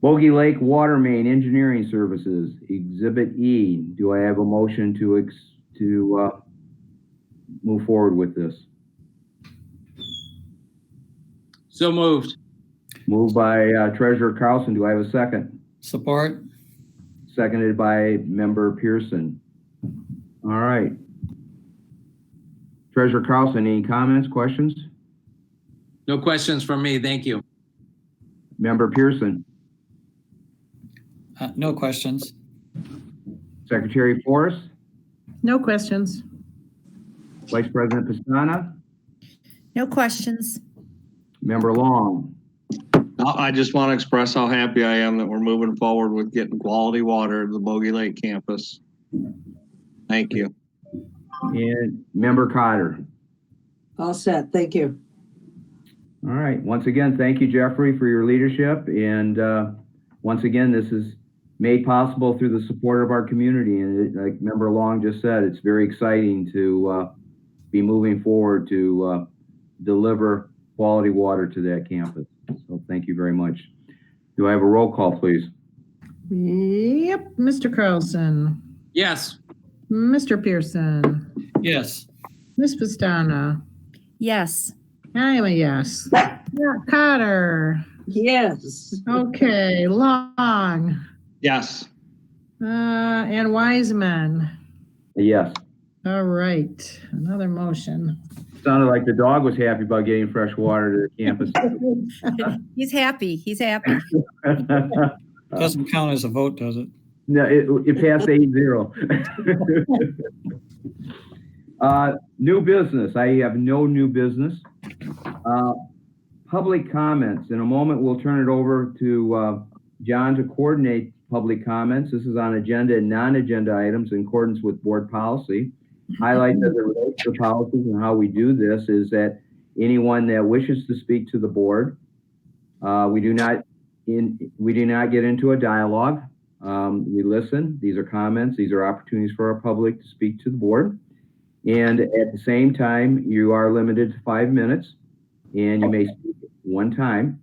Speaker 1: Bogey Lake Water Main Engineering Services, Exhibit E. Do I have a motion to move forward with this?
Speaker 7: So moved.
Speaker 1: Moved by Treasurer Carlson. Do I have a second?
Speaker 8: Support.
Speaker 1: Seconded by Member Pearson. All right. Treasurer Carlson, any comments, questions?
Speaker 7: No questions from me. Thank you.
Speaker 1: Member Pearson.
Speaker 8: No questions.
Speaker 1: Secretary Forrest.
Speaker 2: No questions.
Speaker 1: Vice President Pastana.
Speaker 5: No questions.
Speaker 1: Member Long.
Speaker 3: I just want to express how happy I am that we're moving forward with getting quality water at the Bogey Lake campus. Thank you.
Speaker 1: And Member Cotter.
Speaker 4: All set. Thank you.
Speaker 1: All right. Once again, thank you, Jeffrey, for your leadership. And once again, this is made possible through the support of our community. And like Member Long just said, it's very exciting to be moving forward to deliver quality water to that campus. So thank you very much. Do I have a roll call, please?
Speaker 2: Yep, Mr. Carlson,
Speaker 7: Yes.
Speaker 2: Mr. Pearson,
Speaker 8: Yes.
Speaker 2: Ms. Pastana.
Speaker 5: Yes.
Speaker 2: I am a yes. Cotter.
Speaker 4: Yes.
Speaker 2: Okay, Long.
Speaker 3: Yes.
Speaker 2: And Wiseman.
Speaker 1: Yes.
Speaker 2: All right, another motion.
Speaker 1: Sounded like the dog was happy about getting fresh water to the campus.
Speaker 5: He's happy. He's happy.
Speaker 8: Doesn't count as a vote, does it?
Speaker 1: No, it passed 8-0. New business. I have no new business. Public comments. In a moment, we'll turn it over to John to coordinate public comments. This is on agenda and non-agenda items in accordance with board policy. Highlights as it relates to policies and how we do this is that anyone that wishes to speak to the board, we do not get into a dialogue. We listen. These are comments. These are opportunities for our public to speak to the board. And at the same time, you are limited to 5 minutes, and you may speak one time.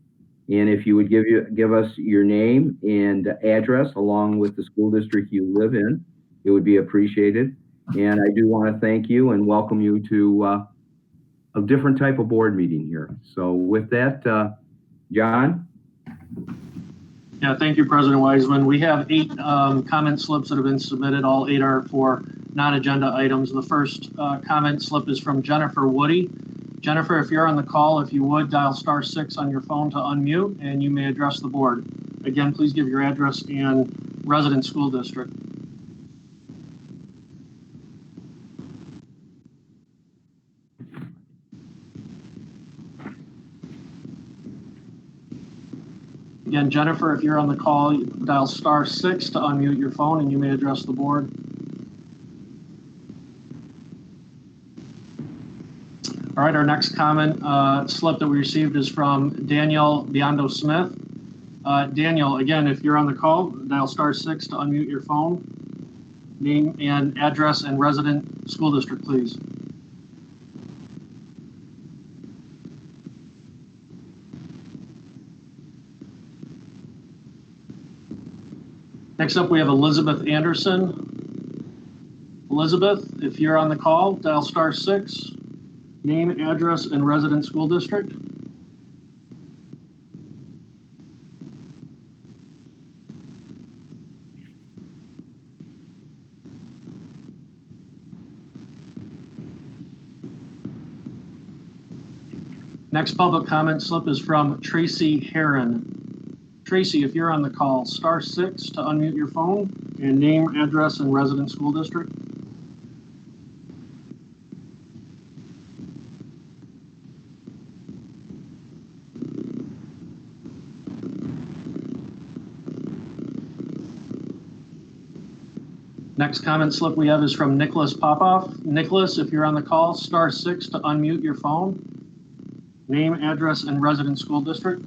Speaker 1: And if you would give us your name and address along with the school district you live in, it would be appreciated. And I do want to thank you and welcome you to a different type of board meeting here. So with that, John?
Speaker 9: Yeah, thank you, President Wiseman. We have 8 comment slips that have been submitted. All 8 are for non-agenda items. The first comment slip is from Jennifer Woody. Jennifer, if you're on the call, if you would, dial *6 on your phone to unmute, and you may address the board. Again, please give your address and resident school district. Again, Jennifer, if you're on the call, dial *6 to unmute your phone, and you may address the board. All right, our next comment slip that we received is from Daniel Biondo Smith. Daniel, again, if you're on the call, dial *6 to unmute your phone. Name and address and resident school district, please. Next up, we have Elizabeth Anderson. Elizabeth, if you're on the call, dial *6. Name, address, and resident school district. Next public comment slip is from Tracy Heron. Tracy, if you're on the call, *6 to unmute your phone and name, address, and resident school district. Next comment slip we have is from Nicholas Popoff. Nicholas, if you're on the call, *6 to unmute your phone. Name, address, and resident school district.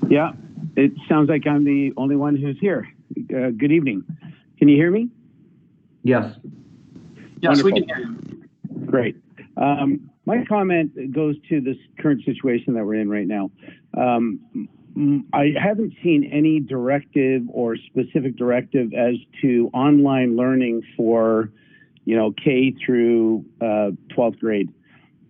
Speaker 11: Yeah, it sounds like I'm the only one who's here. Good evening. Can you hear me?
Speaker 1: Yes.
Speaker 9: Yes,
Speaker 11: Wonderful.
Speaker 9: we can hear you.
Speaker 11: Great. My comment goes to this current situation that we're in right now. I haven't seen any directive or specific directive as to online learning for, K through 12th grade.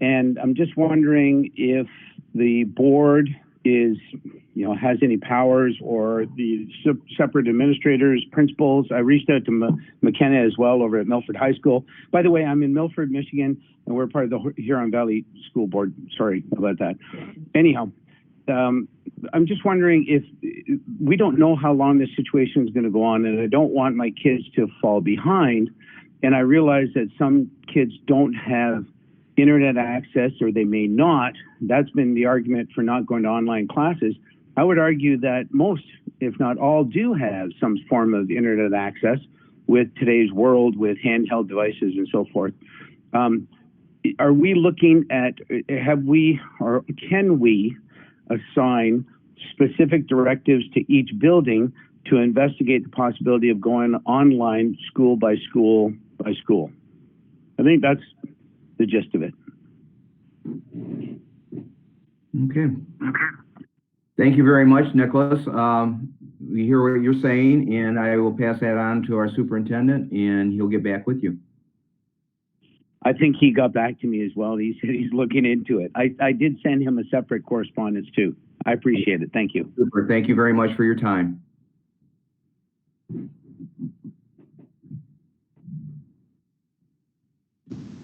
Speaker 11: And I'm just wondering if the board has any powers, or the separate administrators, principals. I reached out to McKenna as well over at Milford High School. By the way, I'm in Milford, Michigan, and we're part of the Huron Valley School Board. Sorry about that. Anyhow, I'm just wondering if we don't know how long this situation is going to go on, and I don't want my kids to fall behind. And I realize that some kids don't have internet access, or they may not. That's been the argument for not going to online classes. I would argue that most, if not all, do have some form of internet access with today's world, with handheld devices and so forth. Are we looking at, can we assign specific directives to each building to investigate the possibility of going online school by school by school? I think that's the gist of it.
Speaker 1: Okay. Thank you very much, Nicholas. we hear what you're saying, and I will pass that on to our superintendent, and he'll get back with you.
Speaker 11: I think he got back to me as well. He said he's looking into it. I did send him a separate correspondence too. I appreciate it. Thank you.
Speaker 1: Super. Thank you very much for your time.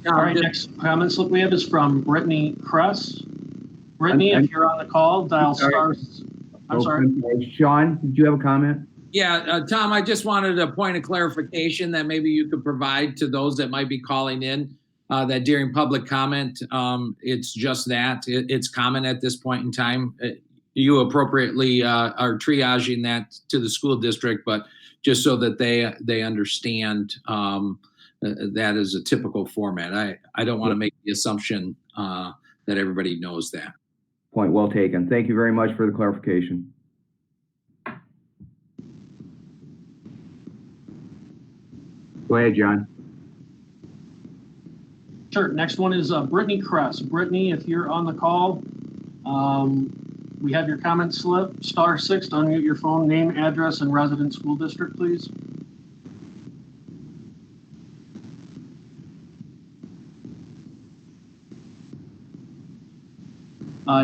Speaker 9: All right, next comment slip we have is from Brittany Kress. Brittany, if you're on the call, dial star. I'm sorry.
Speaker 1: Sean, did you have a comment?
Speaker 7: Yeah, Tom, I just wanted a point of clarification that maybe you could provide to those that might be calling in, that during public comment, it's just that, it's comment at this point in time. You appropriately are triaging that to the school district, but just so that they understand that is a typical format. I don't want to make the assumption that everybody knows that.
Speaker 1: Point well taken. Thank you very much for the clarification. Go ahead, John.
Speaker 9: Sure. Next one is Brittany Kress. Brittany, if you're on the call, we have your comment slip. *6 to unmute your phone. Name, address, and resident school district, please.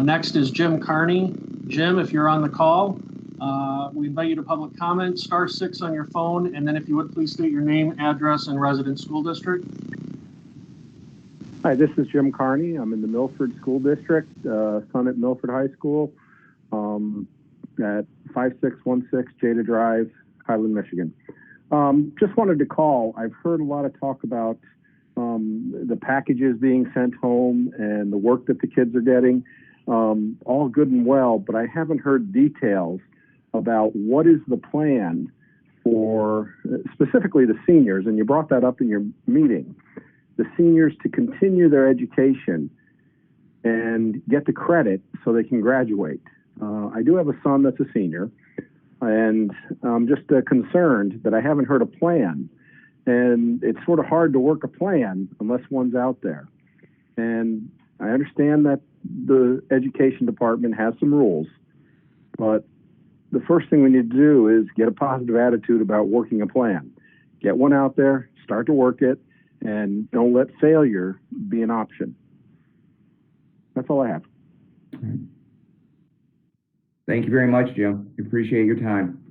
Speaker 9: Next is Jim Carney. Jim, if you're on the call, we invite you to public comment. *6 on your phone, and then if you would please state your name, address, and resident school district.
Speaker 12: Hi, this is Jim Carney. I'm in the Milford School District, son at Milford High School, at 5616 Jada Drive, Highland, Michigan. Just wanted to call. I've heard a lot of talk about the packages being sent home and the work that the kids are getting. All good and well, but I haven't heard details about what is the plan for specifically the seniors, and you brought that up in your meeting, the seniors to continue their education and get the credit so they can graduate. I do have a son that's a senior, and I'm just concerned that I haven't heard a plan, and it's sort of hard to work a plan unless one's out there. And I understand that the education department has some rules, but the first thing we need to do is get a positive attitude about working a plan. Get one out there, start to work it, and don't let failure be an option. That's all I have.
Speaker 1: Thank you very much, Jim. Appreciate your time.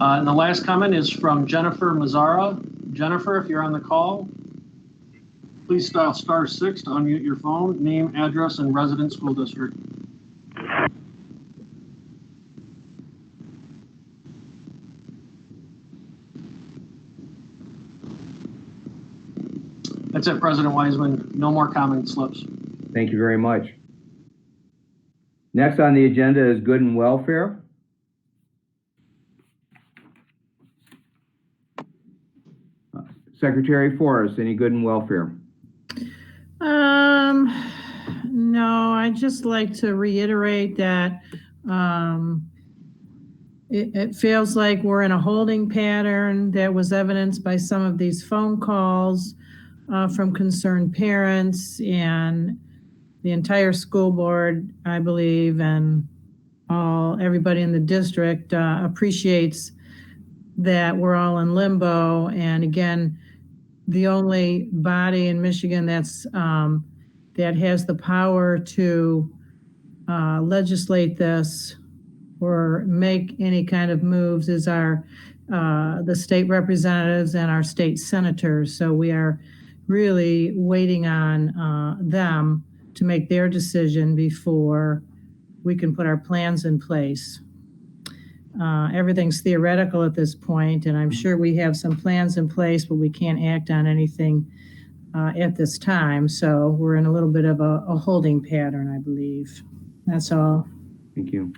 Speaker 9: And the last comment is from Jennifer Mazzara. Jennifer, if you're on the call, please dial *6 to unmute your phone. Name, address, and resident school district. That's it, President Wiseman. No more comment slips.
Speaker 1: Thank you very much. Next on the agenda is good and welfare. Secretary Forrest, any good and welfare?
Speaker 2: No, I'd just like to reiterate that it feels like we're in a holding pattern that was evidenced by some of these phone calls from concerned parents, and the entire school board, I believe, and everybody in the district appreciates that we're all in limbo. And again, the only body in Michigan that's that has the power to legislate this or make any kind of moves is the state representatives and our state senators. So we are really waiting on them to make their decision before we can put our plans in place. Everything's theoretical at this point, and I'm sure we have some plans in place, but we can't act on anything at this time. So we're in a little bit of a holding pattern, I believe. That's all.
Speaker 1: Thank you.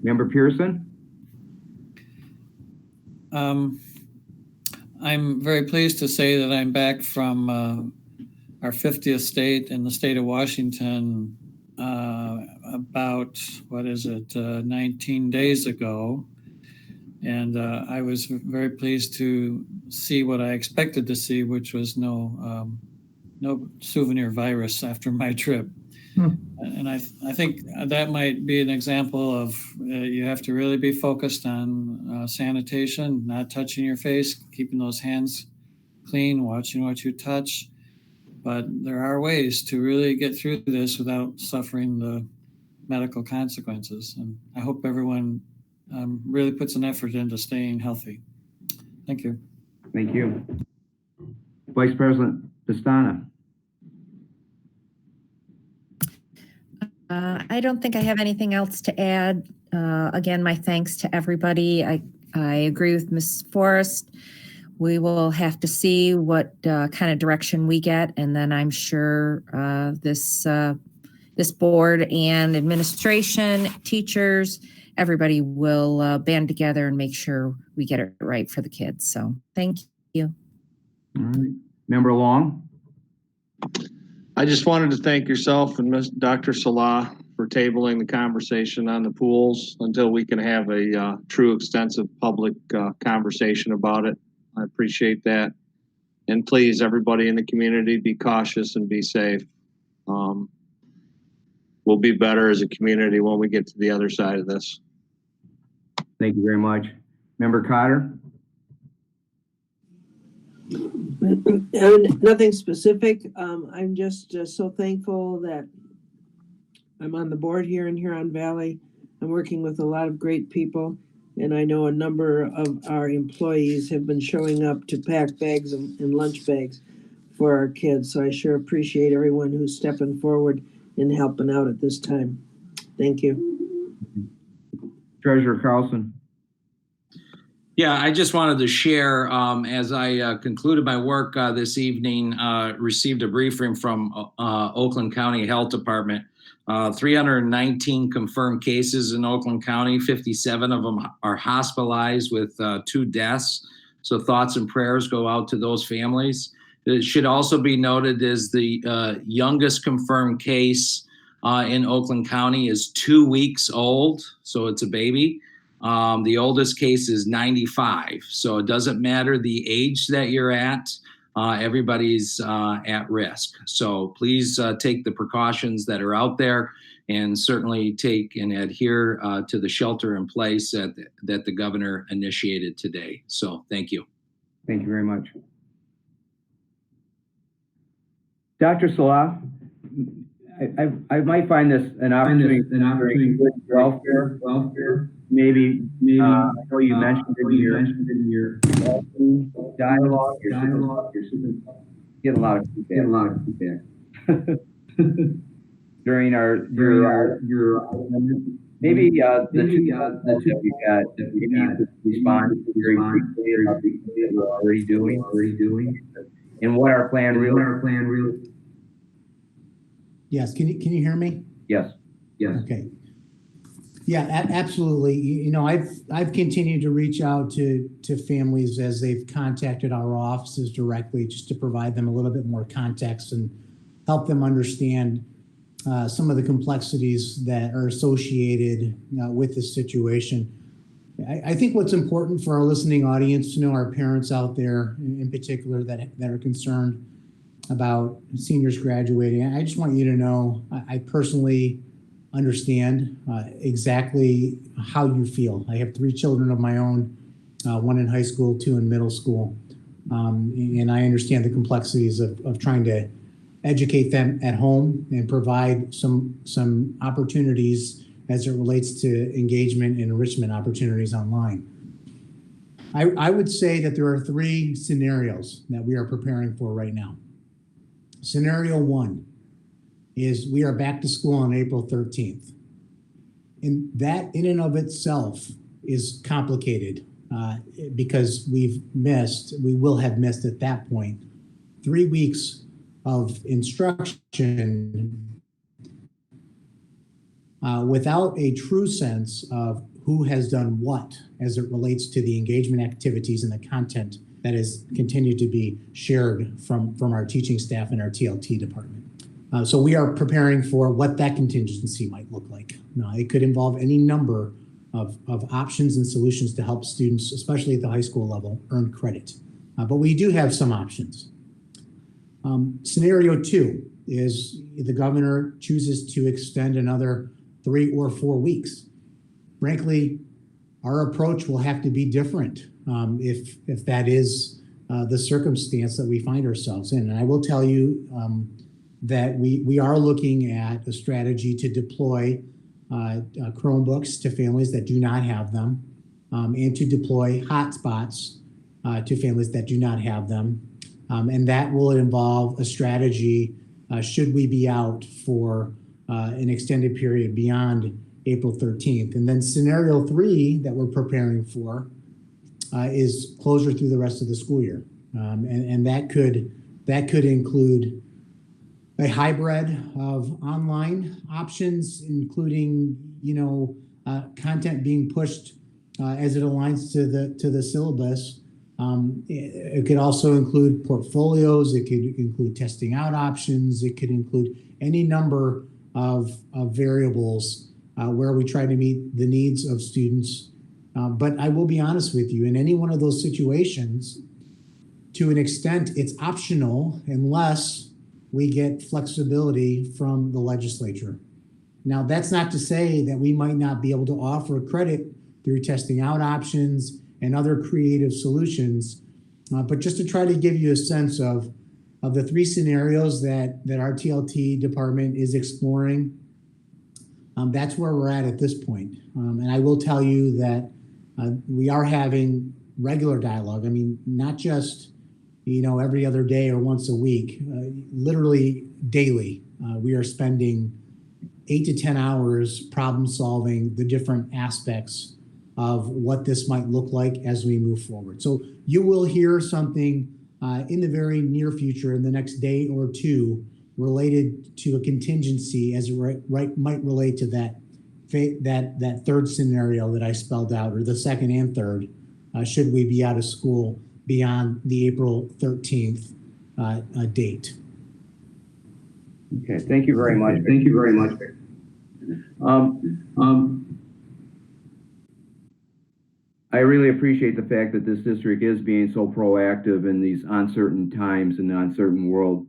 Speaker 1: Member Pearson?
Speaker 8: I'm very pleased to say that I'm back from our 50th state in the state of Washington about, 19 days ago. And I was very pleased to see what I expected to see, which was no souvenir virus after my trip. And I think that might be an example of you have to really be focused on sanitation, not touching your face, keeping those hands clean, watching what you touch. But there are ways to really get through this without suffering the medical consequences. And I hope everyone really puts an effort into staying healthy. Thank you.
Speaker 1: Thank you. Vice President Pestana.
Speaker 5: I don't think I have anything else to add. Again, my thanks to everybody. I agree with Ms. Forrest. We will have to see what kind of direction we get, and then I'm sure this board and administration, teachers, everybody will band together and make sure we get it right for the kids. So thank you.
Speaker 1: All right. Member Long.
Speaker 3: I just wanted to thank yourself and Dr. Salah for tabling the conversation on the pools until we can have a true extensive public conversation about it. I appreciate that. And please, everybody in the community, be cautious and be safe. We'll be better as a community when we get to the other side of this.
Speaker 1: Thank you very much. Member Cotter.
Speaker 4: Nothing specific. I'm just so thankful that I'm on the board here in Huron Valley. I'm working with a lot of great people, and I know a number of our employees have been showing up to pack bags and lunch bags for our kids. So I sure appreciate everyone who's stepping forward and helping out at this time. Thank you.
Speaker 1: Treasurer Carlson.
Speaker 7: Yeah, I just wanted to share, as I concluded my work this evening, received a briefing from Oakland County Health Department. 319 confirmed cases in Oakland County, 57 of them are hospitalized with 2 deaths. So thoughts and prayers go out to those families. It should also be noted is the youngest confirmed case in Oakland County is 2 weeks old, so it's a baby. The oldest case is 95, so it doesn't matter the age that you're at, everybody's at risk. So please take the precautions that are out there and certainly take and adhere to the shelter in place that the governor initiated today. So thank you.
Speaker 1: Thank you very much. Dr. Salah, I might find this an opportunity with welfare. Maybe I know you mentioned in your dialogue, get a lot of feedback. During your maybe the two that we got respond very quickly about the things that we're already doing, and what our plan really.
Speaker 6: Yes, can you hear me?
Speaker 1: Yes.
Speaker 6: Okay. Yeah, absolutely. You know, I've continued to reach out to families as they've contacted our offices directly, just to provide them a little bit more context and help them understand some of the complexities that are associated with this situation. I think what's important for our listening audience to know, our parents out there in particular that are concerned about seniors graduating, I just want you to know I personally understand exactly how you feel. I have 3 children of my own, 1 in high school, 2 in middle school. And I understand the complexities of trying to educate them at home and provide some opportunities as it relates to engagement and enrichment opportunities online. I would say that there are 3 scenarios that we are preparing for right now. Scenario 1 is we are back to school on April 13th. And that in and of itself is complicated because we will have missed at that point 3 weeks of instruction without a true sense of who has done what as it relates to the engagement activities and the content that has continued to be shared from our teaching staff and our TLT department. So we are preparing for what that contingency might look like. Now, it could involve any number of options and solutions to help students, especially at the high school level, earn credit. But we do have some options. Scenario 2 is the governor chooses to extend another 3 or 4 weeks. Frankly, our approach will have to be different if that is the circumstance that we find ourselves in. And I will tell you that we are looking at a strategy to deploy Chromebooks to families that do not have them, and to deploy hotspots to families that do not have them. And that will involve a strategy should we be out for an extended period beyond April 13th. And then scenario 3 that we're preparing for is closure through the rest of the school year. And that could include a hybrid of online options, including, content being pushed as it aligns to the syllabus. It could also include portfolios. It could include testing out options. It could include any number of variables where we try to meet the needs of students. But I will be honest with you, in any one of those situations, to an extent, it's optional unless we get flexibility from the legislature. Now, that's not to say that we might not be able to offer credit through testing out options and other creative solutions, but just to try to give you a sense of the 3 scenarios that our TLT department is exploring, that's where we're at this point. And I will tell you that we are having regular dialogue. I mean, not just every other day or once a week, literally daily. We are spending 8 to 10 hours problem solving the different aspects of what this might look like as we move forward. So you will hear something in the very near future, in the next day or 2, related to a contingency as it might relate to that 3rd scenario that I spelled out, or the 2nd and 3rd, should we be out of school beyond the April 13th date.
Speaker 1: Okay, thank you very much. I really appreciate the fact that this district is being so proactive in these uncertain times and uncertain world.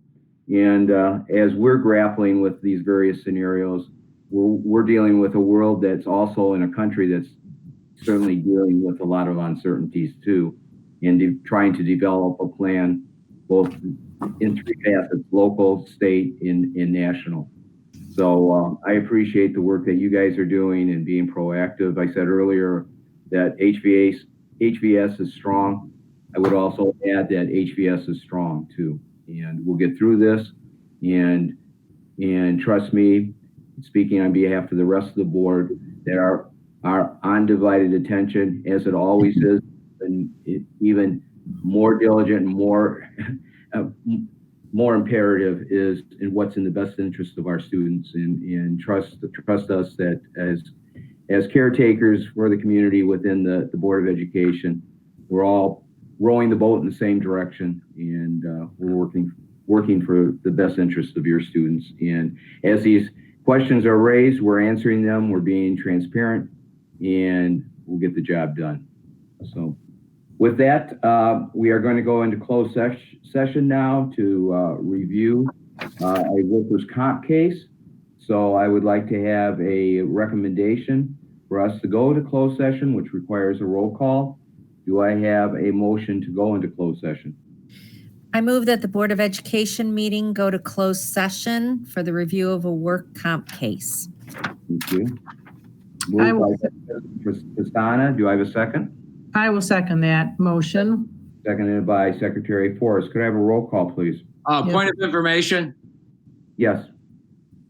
Speaker 1: And as we're grappling with these various scenarios, we're dealing with a world that's also in a country that's certainly dealing with a lot of uncertainties too, and trying to develop a plan both in 3 facets: local, state, and national. So I appreciate the work that you guys are doing and being proactive. I said earlier that HVS is strong. I would also add that HVS is strong too. And we'll get through this, and trust me, speaking on behalf of the rest of the board, that our undivided attention, as it always is, and even more diligent and more imperative, is in what's in the best interest of our students, and trust us that as caretakers for the community within the Board of Education, we're all rowing the boat in the same direction, and we're working for the best interest of your students. And as these questions are raised, we're answering them, we're being transparent, and we'll get the job done. So with that, we are going to go into closed session now to review a workers' comp case. So I would like to have a recommendation for us to go to closed session, which requires a roll call. Do I have a motion to go into closed session?
Speaker 5: I move that the Board of Education meeting go to closed session for the review of a work comp case.
Speaker 1: Thank you. Moved by Pastana. Do I have a second?
Speaker 2: I will second that motion.
Speaker 1: Seconded by Secretary Forrest. Could I have a roll call, please?
Speaker 7: Point of information.
Speaker 1: Yes.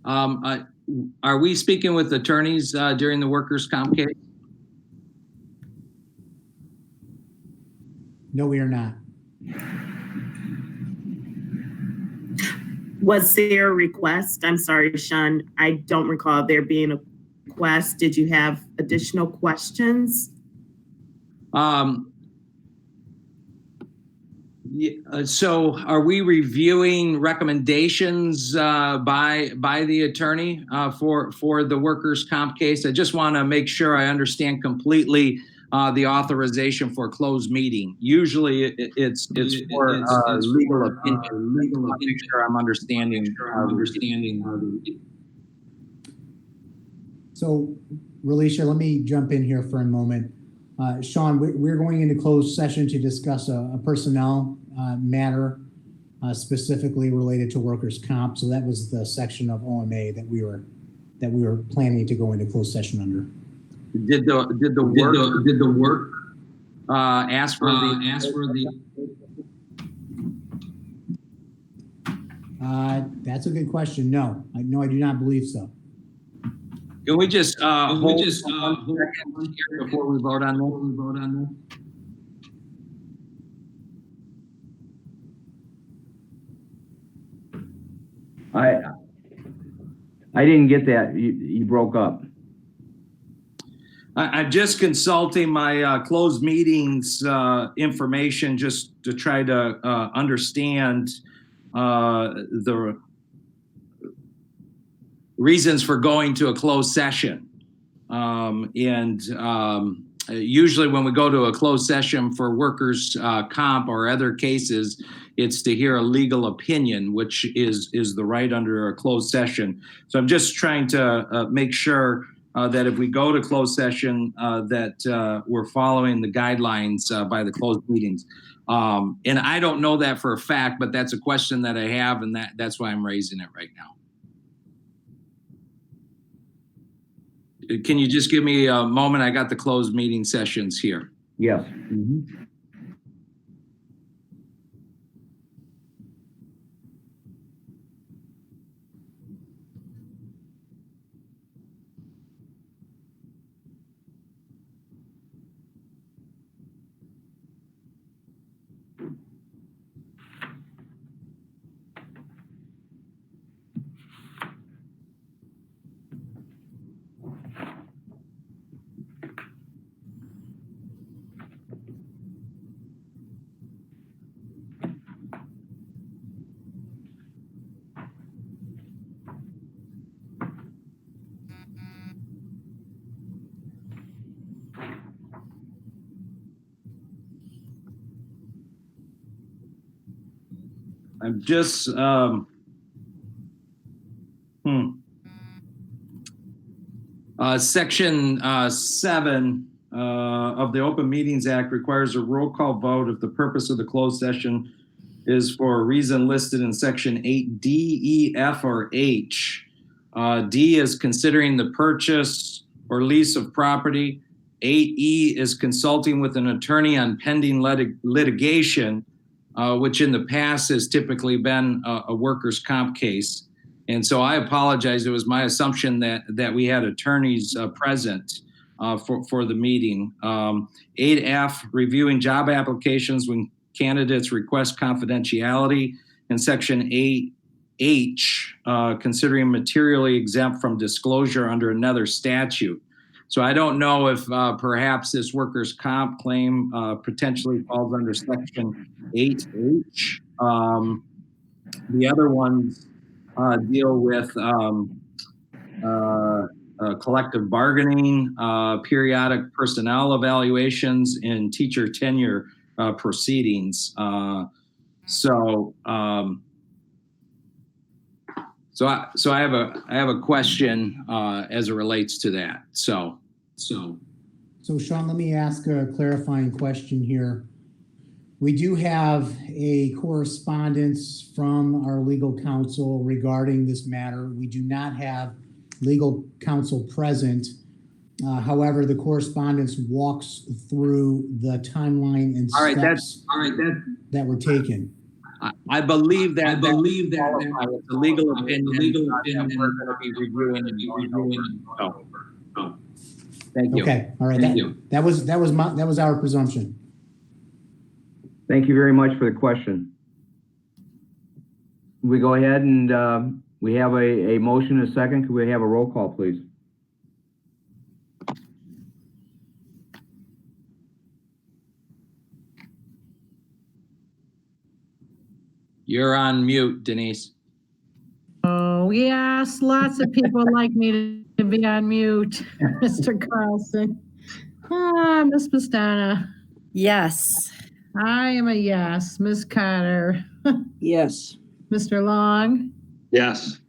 Speaker 7: Are we speaking with attorneys during the workers' comp case?
Speaker 6: No, we are not.
Speaker 13: Was there a request? I'm sorry, Sean. I don't recall there being a request. Did you have additional questions?
Speaker 7: So are we reviewing recommendations by the attorney for the workers' comp case? I just want to make sure I understand completely the authorization for closed meeting. Usually it's for legal opinion. Make sure I'm understanding.
Speaker 6: So, Relisha, let me jump in here for a moment. Sean, we're going into closed session to discuss a personnel matter specifically related to workers' comp. So that was the section of OMA that we were planning to go into closed session under.
Speaker 7: Did the work ask for the
Speaker 6: That's a good question. No, I do not believe so.
Speaker 7: Can we just hold one second here before we vote on this?
Speaker 1: I didn't get that. You broke up.
Speaker 7: I'm just consulting my closed meetings information just to try to understand the reasons for going to a closed session. Usually when we go to a closed session for workers' comp or other cases, it's to hear a legal opinion, which is the right under a closed session. So I'm just trying to make sure that if we go to closed session, that we're following the guidelines by the closed meetings. And I don't know that for a fact, but that's a question that I have, and that's why I'm raising it right now. Can you just give me a moment? I got the closed meeting sessions here.
Speaker 1: Yes. Mm-hmm.
Speaker 7: I'm just, Section 7 of the Open Meetings Act requires a roll call vote if the purpose of the closed session is for a reason listed in Section 8D, E, F, or H. D is considering the purchase or lease of property. 8E is consulting with an attorney on pending litigation, which in the past has typically been a workers' comp case. And so I apologize. It was my assumption that we had attorneys present for the meeting. 8F, reviewing job applications when candidates request confidentiality. And Section 8H, considering materially exempt from disclosure under another statute. So I don't know if perhaps this workers' comp claim potentially falls under Section 8H. The other ones deal with collective bargaining, periodic personnel evaluations, and teacher tenure proceedings. So I have a question as it relates to that. So
Speaker 6: Sean, let me ask a clarifying question here. We do have a correspondence from our legal counsel regarding this matter. We do not have legal counsel present. However, the correspondence walks through the timeline and steps that were taken.
Speaker 7: I believe that the legal opinion. We're going to be reviewing and thank you.
Speaker 6: Okay, all right. That was our presumption.
Speaker 1: Thank you very much for the question. We go ahead and we have a motion and a second. Could we have a roll call, please?
Speaker 7: You're on mute, Denise.
Speaker 2: Oh, yes, lots of people like me to be on mute, Mr. Carlson. Miss Pastana.
Speaker 5: Yes.
Speaker 2: I am a yes. Miss Carter.
Speaker 4: Yes.
Speaker 2: Mr. Long.
Speaker 3: Yes.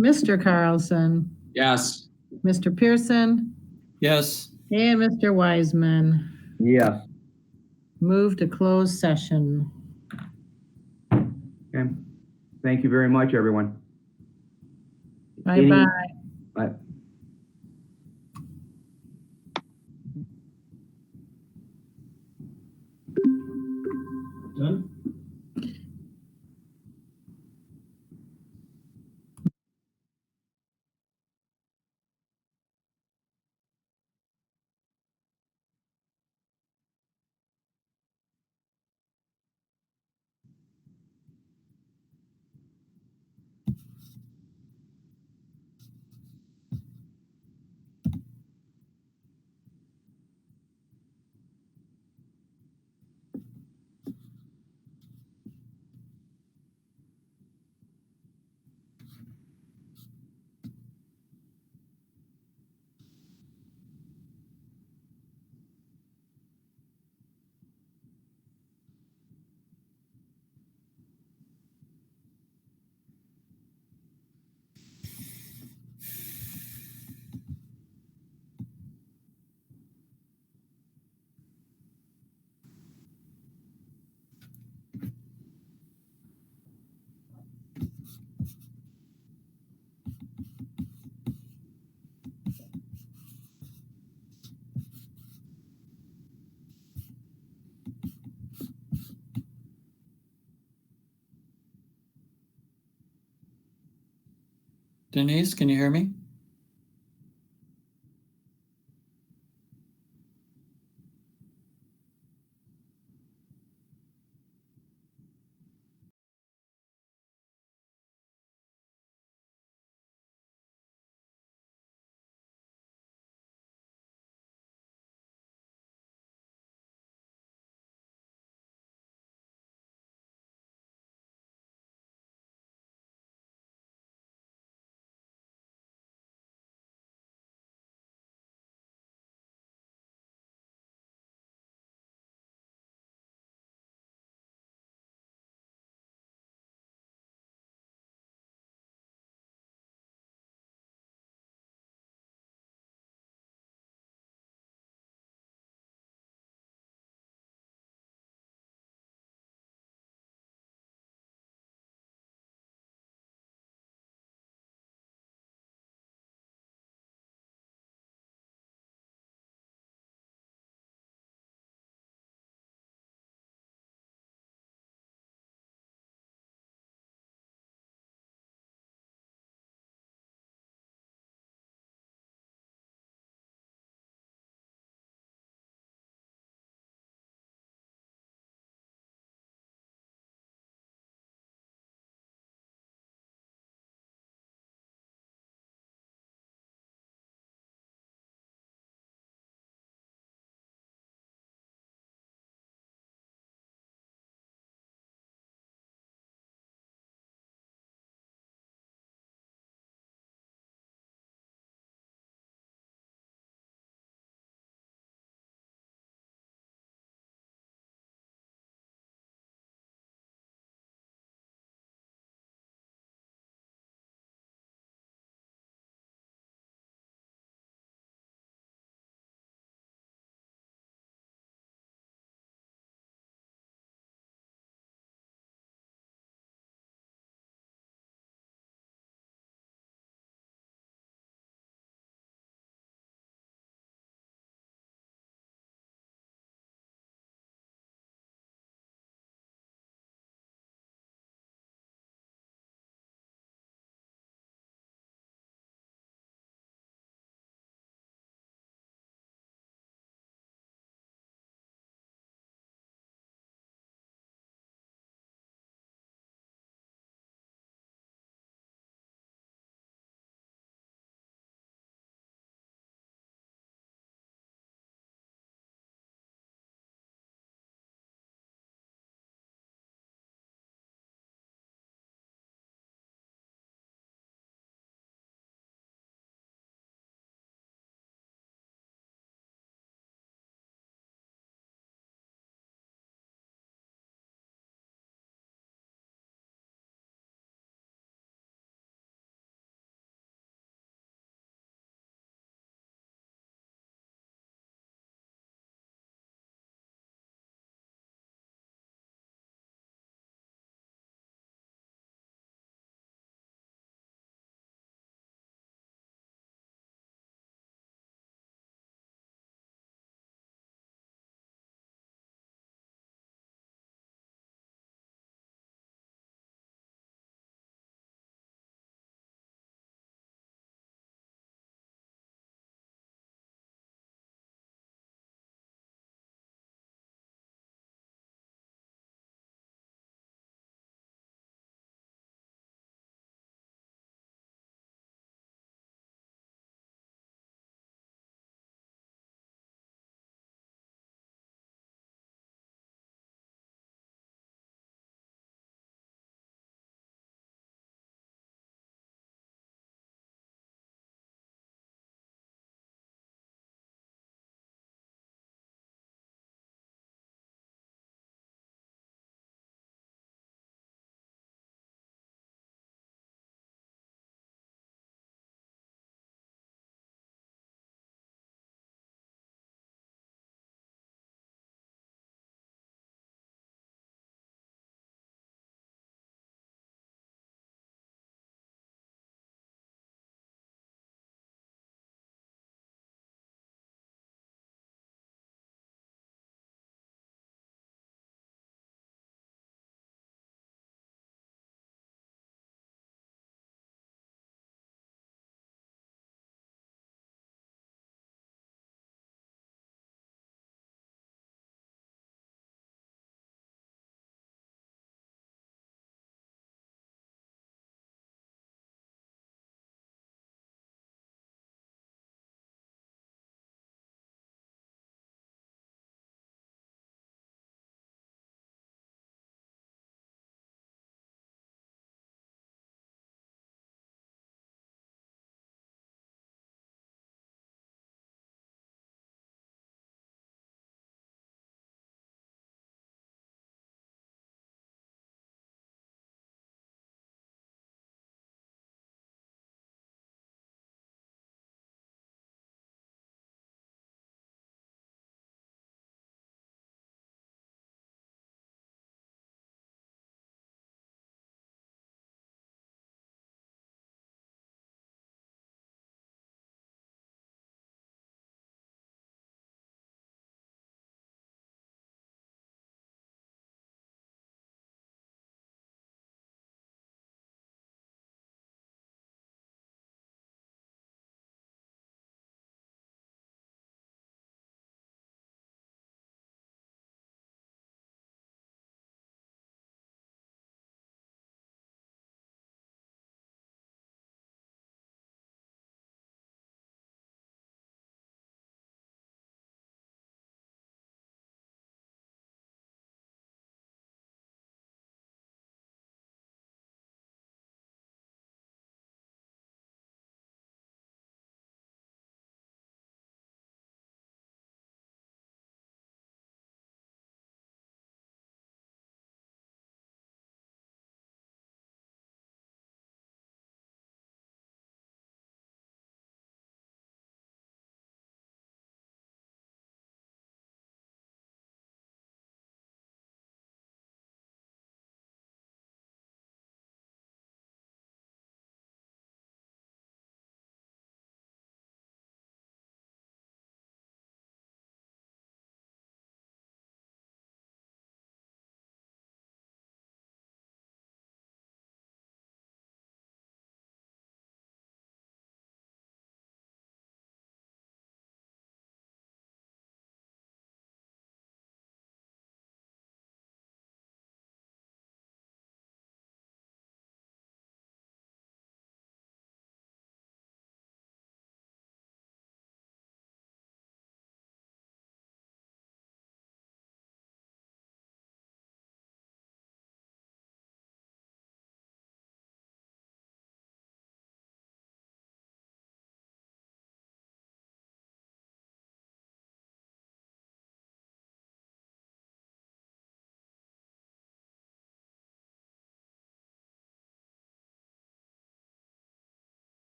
Speaker 2: Mr. Carlson.
Speaker 7: Yes.
Speaker 2: Mr. Pearson.
Speaker 8: Yes.
Speaker 2: And Mr. Wiseman.
Speaker 1: Yes.
Speaker 2: Move to closed session.
Speaker 1: Okay. Thank you very much, everyone.
Speaker 2: Bye-bye.
Speaker 1: Bye.
Speaker 9: Done?
Speaker 8: Denise, can you hear me?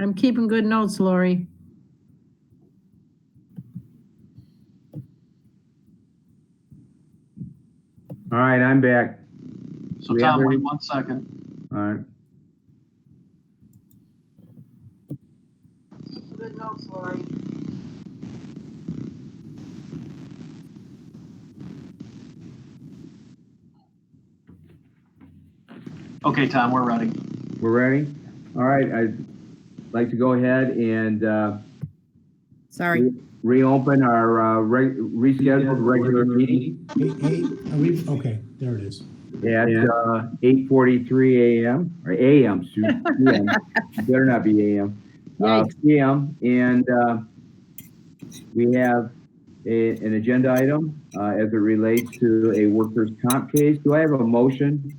Speaker 2: I'm keeping good notes, Lori.
Speaker 1: All right, I'm back.
Speaker 9: So
Speaker 1: We have
Speaker 9: Tom,
Speaker 1: any-
Speaker 9: wait 1 second.
Speaker 1: All right.
Speaker 2: Good notes, Lori.
Speaker 9: Okay, Tom, we're ready.
Speaker 1: We're ready? All right, I'd like to go ahead and
Speaker 5: Sorry.
Speaker 1: reopen our rescheduled regular meeting
Speaker 6: Hey, are we, okay, there it is.
Speaker 1: at 8:43 a.m. or a.m. shoot, PM. Better not be a.m.
Speaker 2: Yikes.
Speaker 1: PM, and we have an agenda item as it relates to a workers' comp case. Do I have a motion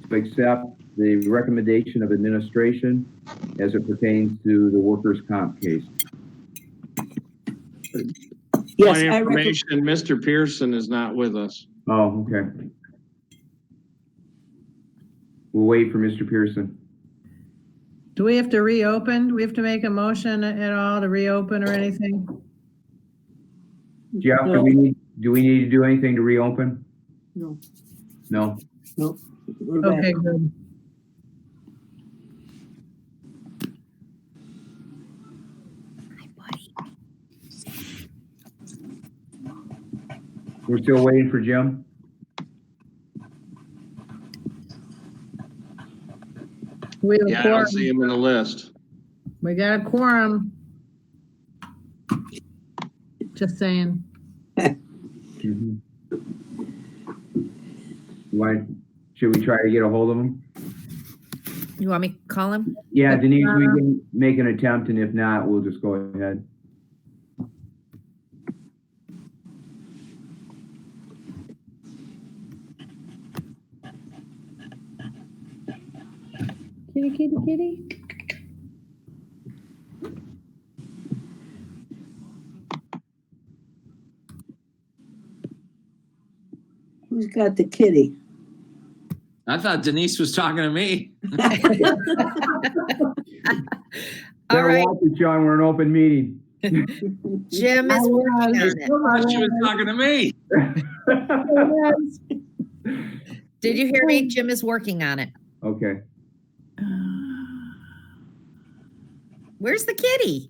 Speaker 1: to accept the recommendation of administration as it pertains to the workers' comp case?
Speaker 4: Yes,
Speaker 3: My
Speaker 4: I recommend.
Speaker 3: information, Mr. Pearson is not with us.
Speaker 1: Oh, okay. We'll wait for Mr. Pearson.
Speaker 2: Do we have to reopen? Do we have to make a motion at all to reopen or anything?
Speaker 1: Jeff, do we need to do anything to reopen?
Speaker 4: No.
Speaker 1: No?
Speaker 4: We're back.
Speaker 2: Okay, good.
Speaker 1: We're still waiting for Jim?
Speaker 2: We have a
Speaker 3: Yeah, I don't
Speaker 2: quorum.
Speaker 3: see him in the list.
Speaker 2: We got a quorum. Just saying.
Speaker 1: Mhm. Should we try to get a hold of him?
Speaker 5: You want me to call him?
Speaker 1: Yeah, Denise, we can make an attempt, and if not, we'll just go ahead.
Speaker 2: Kitty, kitty, kitty.
Speaker 4: Who's got the kitty?
Speaker 7: I thought Denise was talking to me.
Speaker 5: All
Speaker 1: Better
Speaker 5: right,
Speaker 1: watch it, John, we're an open meeting.
Speaker 5: Jim is working on it.
Speaker 7: I thought she was talking to me.
Speaker 5: Did you hear me? Jim is working on it.
Speaker 1: Okay.
Speaker 5: Where's the kitty?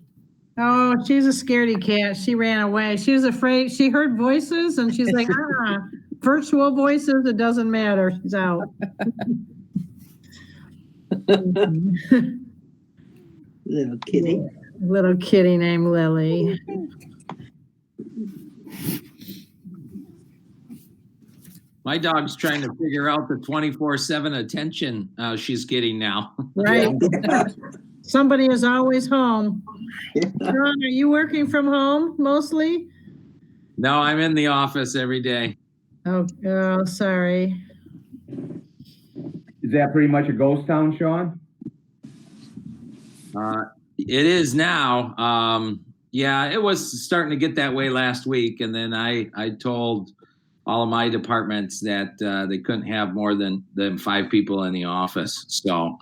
Speaker 2: Oh, she's a scaredy cat. She ran away. She was afraid. She heard voices and she's like, virtual voices, it doesn't matter. She's out.
Speaker 4: Little kitty.
Speaker 2: Little kitty named Lily.
Speaker 7: My dog's trying to figure out the 24/7 attention she's getting now.
Speaker 2: Right. Somebody is always home. John, are you working from home mostly?
Speaker 7: No, I'm in the office every day.
Speaker 2: Oh, sorry.
Speaker 1: Is that pretty much a ghost town, Sean?
Speaker 7: It is now. Yeah, it was starting to get that way last week, and then I told all of my departments that they couldn't have more than 5 people in the office. So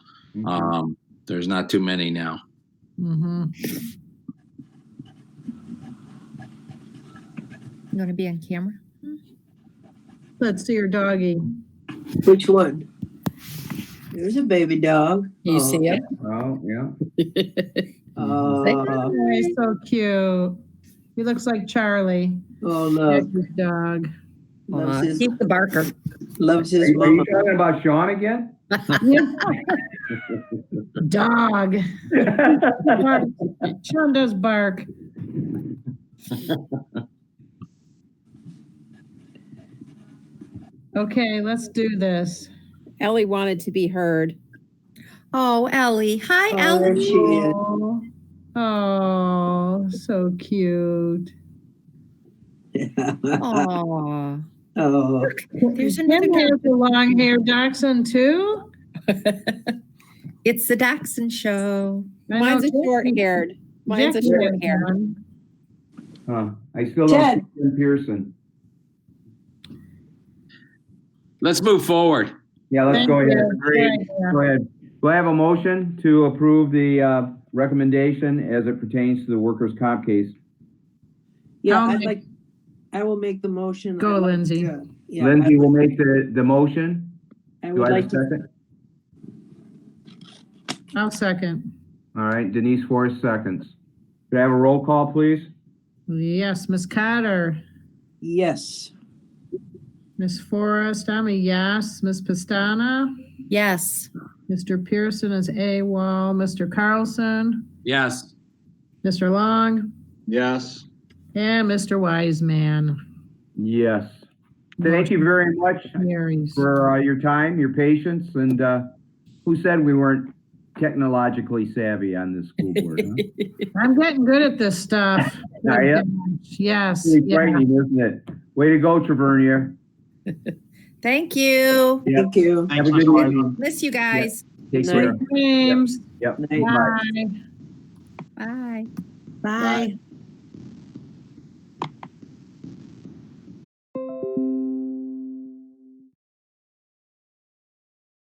Speaker 7: there's not too many now.
Speaker 2: Mm-hmm.
Speaker 5: You want to be on camera?
Speaker 2: Let's see your doggy.
Speaker 4: Which one? There's a baby dog.
Speaker 5: You see it?
Speaker 1: Oh, yeah.
Speaker 4: Oh,
Speaker 2: He's so cute. He looks like Charlie.
Speaker 4: oh, look.
Speaker 2: Good dog.
Speaker 4: Loves his,
Speaker 5: He's the barker.
Speaker 4: loves
Speaker 1: Are
Speaker 4: his
Speaker 1: you
Speaker 4: mama.
Speaker 1: talking about Sean again?
Speaker 2: Dog. Sean does bark. Okay, let's do this.
Speaker 14: Ellie wanted to be heard.
Speaker 5: Oh, Ellie. Hi,
Speaker 4: Oh, there
Speaker 5: Ellie.
Speaker 4: she is.
Speaker 2: Oh, so cute.
Speaker 5: Aw.
Speaker 4: Oh,
Speaker 5: There's another
Speaker 2: Kim
Speaker 5: guy.
Speaker 2: has the long hair dachshund too.
Speaker 5: It's the Dachshund Show.
Speaker 2: I
Speaker 14: Mine's
Speaker 2: know
Speaker 14: a short haired. Mine's a
Speaker 2: Jackie
Speaker 14: short
Speaker 2: has
Speaker 14: hair.
Speaker 2: one.
Speaker 1: Huh. I still
Speaker 4: Ted.
Speaker 1: don't see Jim Pearson.
Speaker 7: Let's move forward.
Speaker 1: Yeah, let's
Speaker 2: Thank
Speaker 1: go ahead.
Speaker 2: you.
Speaker 1: Go ahead. Do I have a motion to approve the recommendation as it pertains to the workers' comp case?
Speaker 4: Yeah,
Speaker 2: I'll
Speaker 4: I'd
Speaker 2: make-
Speaker 4: like, I will make the motion.
Speaker 2: Go,
Speaker 4: I'd like
Speaker 2: Lindsay.
Speaker 4: to- Yeah,
Speaker 1: Lindsay will make the motion.
Speaker 4: I
Speaker 1: Do
Speaker 4: would
Speaker 1: I have
Speaker 4: like
Speaker 1: a
Speaker 4: to,
Speaker 1: second?
Speaker 2: I'll second.
Speaker 1: All right, Denise Forrest seconds. Could I have a roll call, please?
Speaker 2: Yes, Ms. Cotter,
Speaker 4: yes.
Speaker 2: Ms. Forrest, I'm a yes. Ms. Pastana,
Speaker 5: Yes.
Speaker 2: Mr. Pearson is AWOL, Mr. Carlson,
Speaker 7: Yes.
Speaker 2: Mr. Long,
Speaker 3: Yes.
Speaker 2: and Mr. Wiseman.
Speaker 1: Yes. Thank you very much
Speaker 2: Carries.
Speaker 1: for your time, your patience, and who said we weren't technologically savvy on this school board? Huh?
Speaker 2: I'm getting good at this stuff.
Speaker 1: Are ya?
Speaker 2: Yes.
Speaker 1: It's
Speaker 2: Yeah.
Speaker 1: frightening, isn't it? Way to go, Tavernier.
Speaker 5: Thank you.
Speaker 1: Yep.
Speaker 4: Thank you.
Speaker 1: Have
Speaker 9: Thanks,
Speaker 1: a good
Speaker 9: Mr.
Speaker 1: evening.
Speaker 5: Miss you guys.
Speaker 1: Take
Speaker 4: Good
Speaker 1: care.
Speaker 4: night.
Speaker 2: James.
Speaker 1: Yep.
Speaker 4: Night.
Speaker 1: Bye.
Speaker 2: Bye.
Speaker 5: Bye.
Speaker 4: Bye.